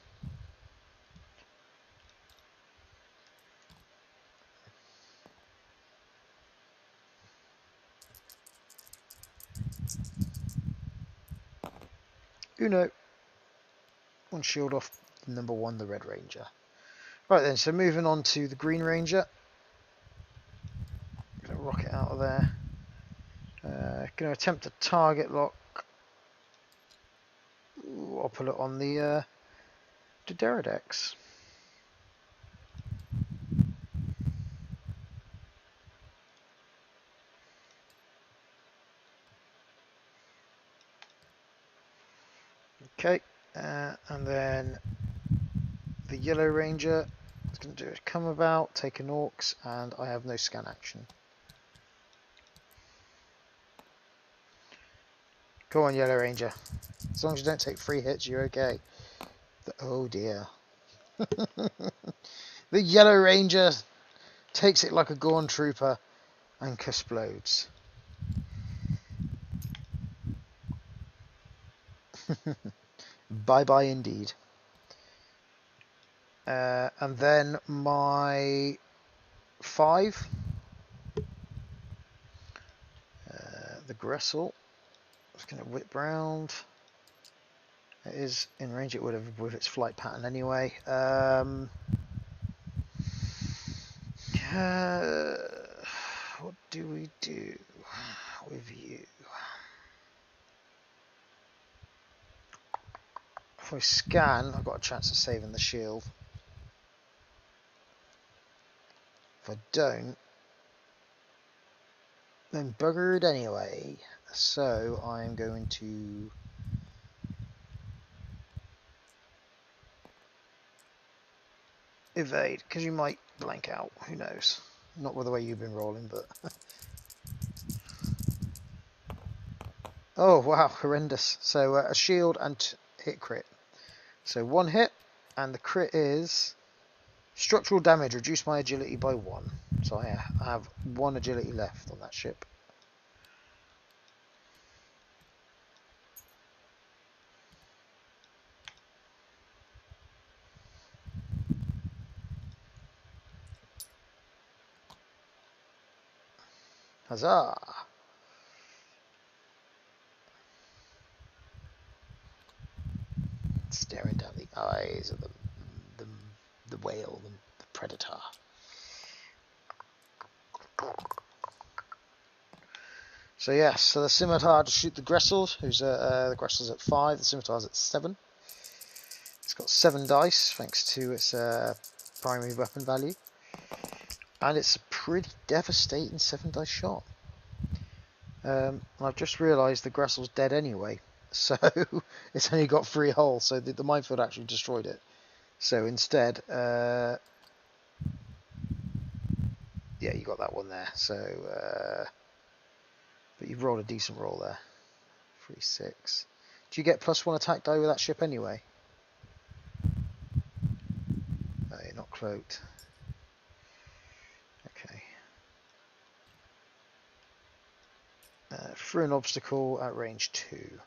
Uno. One shield off number 1, the Red Ranger. Right then, so moving on to the Green Ranger. Gonna rocket out of there. Gonna attempt a target lock. Ooh, I'll put it on the Deredex. Okay, and then the Yellow Ranger is going to do a come about, take an orcs, and I have no scan action. Go on, Yellow Ranger. As long as you don't take 3 hits, you're okay. Oh dear. The Yellow Ranger takes it like a Gorn Trooper and explodes. Bye bye indeed. And then my 5, the Gressel, is going to whip round. It is in range, it would have with its flight pattern anyway. What do we do with you? If I scan, I've got a chance of saving the shield. If I don't, then buggered anyway. So I'm going to evade, because you might blank out, who knows. Not with the way you've been rolling, but oh wow, horrendous. So a shield and hit crit. So 1 hit, and the crit is structural damage, reduce my agility by 1. So I have 1 agility left on that ship. Huzzah! Staring down the eyes of the whale, the predator. So yes, so the scimitar to shoot the Gressel, who's the Gressel's at 5, the scimitar's at 7. It's got 7 dice thanks to its primary weapon value, and it's a pretty devastating 7 dice shot. I've just realised the Gressel's dead anyway, so it's only got 3 holes, so the minefield actually destroyed it. So instead, yeah, you got that one there. So, but you've rolled a decent roll there. 3, 6. Do you get +1 attack die with that ship anyway? No, you're not cloaked. Okay. Through an obstacle at range 2.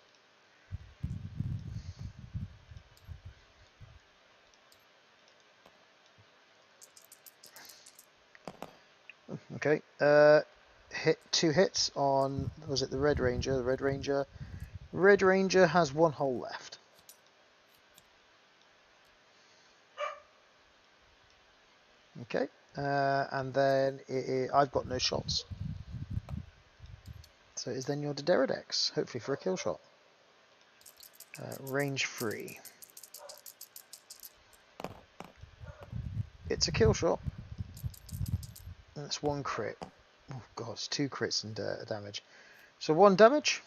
Okay. Hit 2 hits on, was it the Red Ranger? The Red Ranger. Red Ranger has 1 hole left. Okay. And then I've got no shots. So it is then your Deredex, hopefully for a kill shot. Range 3. It's a kill shot. And that's 1 crit. Oh god, it's 2 crits and damage. So 1 damage.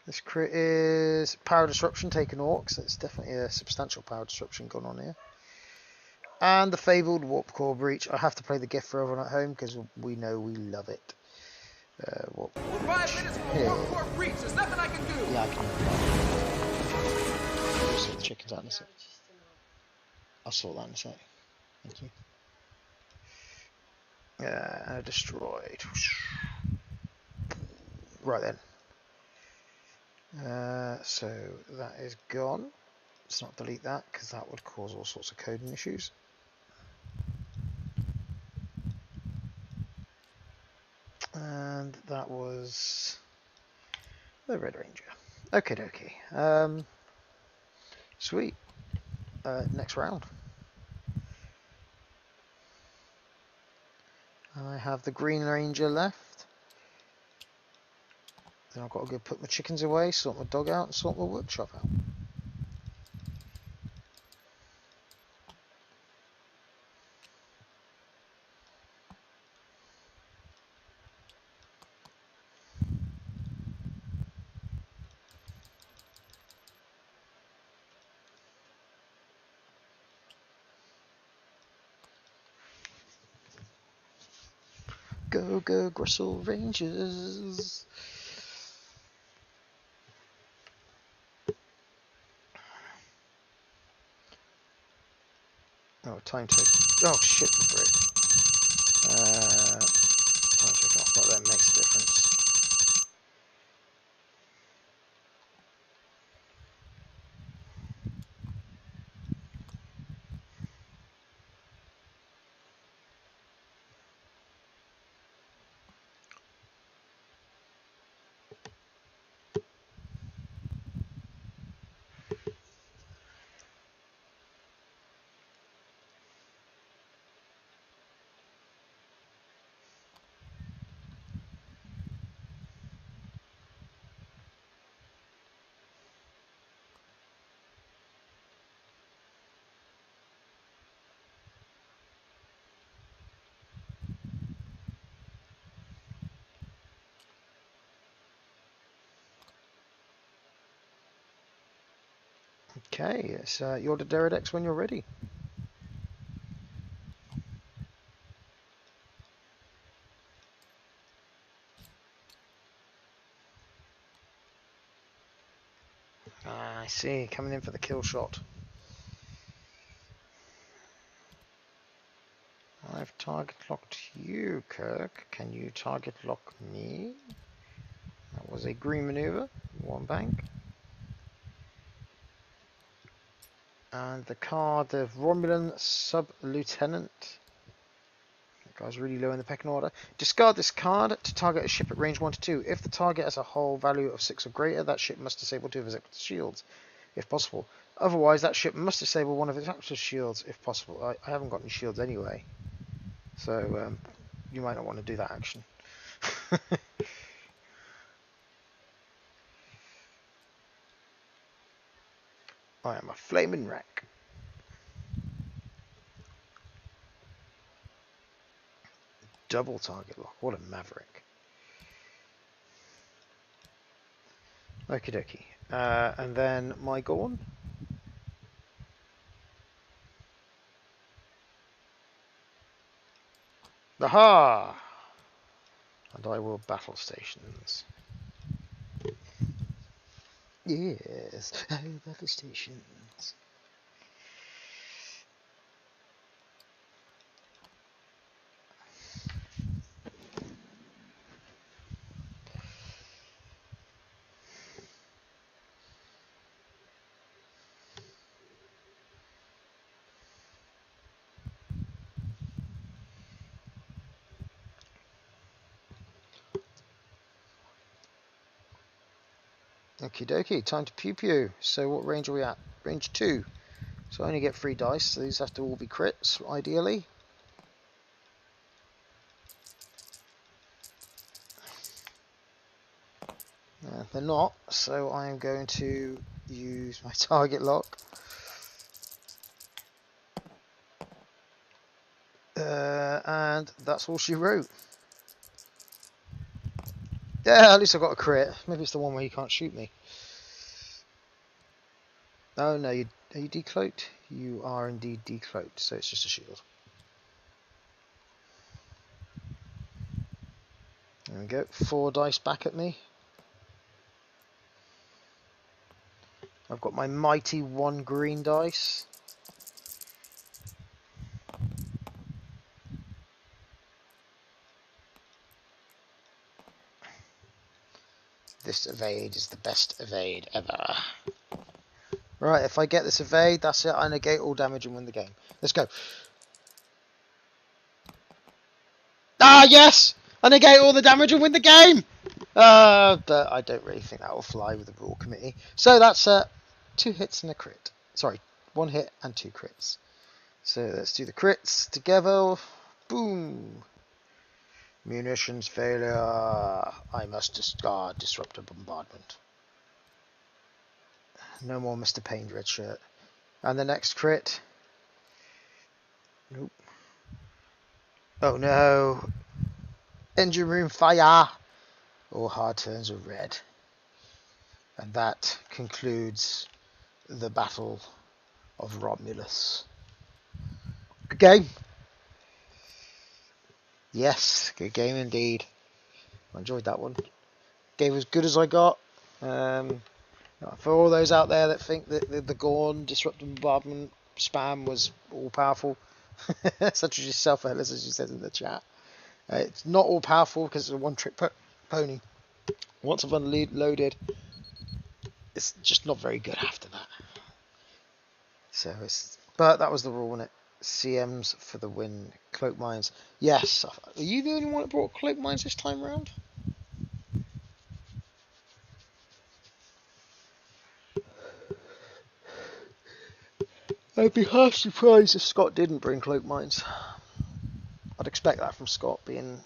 This crit is power disruption, taken orcs. So it's definitely a substantial power disruption going on here. And the fabled warp core breach. I have to play the gift for everyone at home because we know we love it. Warp core breach. 5 minutes from a warp core breach. There's nothing I can do. Yeah, I can. I'll sort the chickens out in a sec. I'll sort that in a sec. Thank you. Destroyed. Right then. So that is gone. Let's not delete that because that would cause all sorts of coding issues. And that was the Red Ranger. Okie dokie. Sweet. Next round. I have the Green Ranger left. Then I've got to go put my chickens away, sort my dog out, and sort my workshop out. Go, go, Gristle Rangers! Oh, time to... Oh, shit, the brick. Time to take off, but that makes a difference. Okay, it's your Deridex when you're ready. I see, coming in for the kill shot. I've target locked you, Kirk. Can you target lock me? That was a green maneuver, one bank. And the card, the Romulan Sub-Lieutenant. That guy's really low in the pecking order. Discard this card to target a ship at range 1 to 2. If the target has a hull value of 6 or greater, that ship must disable 2 of its active shields, if possible. Otherwise, that ship must disable 1 of its active shields, if possible. I haven't got any shields anyway, so you might not want to do that action. I am a flaming wreck. Double target lock. What a maverick. Okie dokie. And then my Gorn. Aha! And I will battle stations. Yes, battle stations. Okie dokie, time to pew pew. So what range are we at? Range 2. So I only get 3 dice, so these have to all be crits, ideally. They're not, so I am going to use my target lock. And that's all she wrote. Yeah, at least I got a crit. Maybe it's the one where you can't shoot me. Oh no, are you decloaked? You are indeed decloaked, so it's just a shield. There we go. 4 dice back at me. I've got my mighty 1 green dice. This evade is the best evade ever. Right, if I get this evade, that's it. I negate all damage and win the game. Let's go. Ah, yes! I negate all the damage and win the game! But I don't really think that will fly with the rule committee. So that's 2 hits and a crit. Sorry, 1 hit and 2 crits. So let's do the crits together. Boom! Munitions failure. I must discard disruptor bombardment. No more Mr. Payne's red shirt. And the next crit. Nope. Oh no! Engine room fire! All hard turns are red. And that concludes the Battle of Romulus. Good game. Yes, good game indeed. I enjoyed that one. Gave as good as I got. For all those out there that think that the Gorn disruptive bombardment spam was all powerful, such as yourself, Ellis, as you said in the chat, it's not all powerful because it's a one-trick pony. Once I've unloaded, it's just not very good after that. So but that was the rule, wasn't it? CMs for the win. Cloak mines. Yes. Are you the only one that brought cloak mines this time around? I'd be half surprised if Scott didn't bring cloak mines. I'd expect that from Scott, being,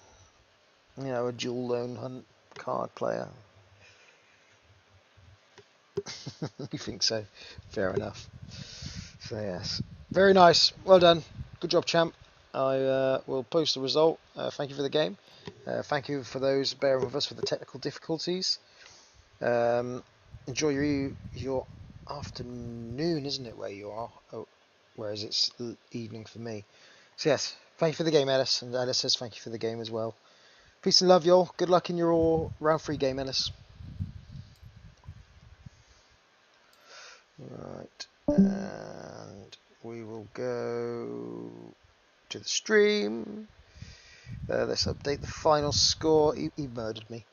you know, a dual lone hunt card player. You think so? Fair enough. So yes, very nice. Well done. Good job, champ. I will post the result. Thank you for the game. Thank you for those bearing with us for the technical difficulties. Enjoy your afternoon, isn't it, where you are? Oh, whereas it's evening for me. So yes, thank you for the game, Ellis. And Ellis says thank you for the game as well. Peace and love, y'all. Good luck in your round 3 game, Ellis. Right, and we will go to the stream. Let's update the final score. He murdered me.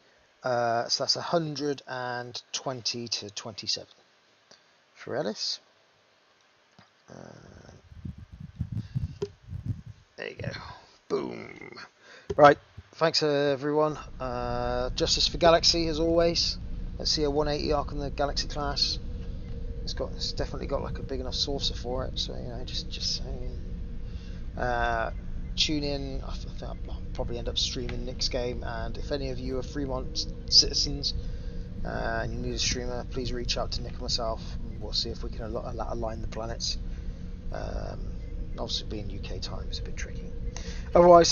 So that's 120 to 27 for Ellis. There you go. Boom. Right. Thanks everyone. Justice for Galaxy as always. Let's see a 180 arc on the Galaxy class. It's definitely got like a big enough saucer for it. So you know, just saying. Tune in. I think I'll probably end up streaming next game. And if any of you are Fremont citizens and you need a streamer, please reach out to Nick and myself. We'll see if we can align the planets. Obviously, being UK time is a bit tricky. Otherwise.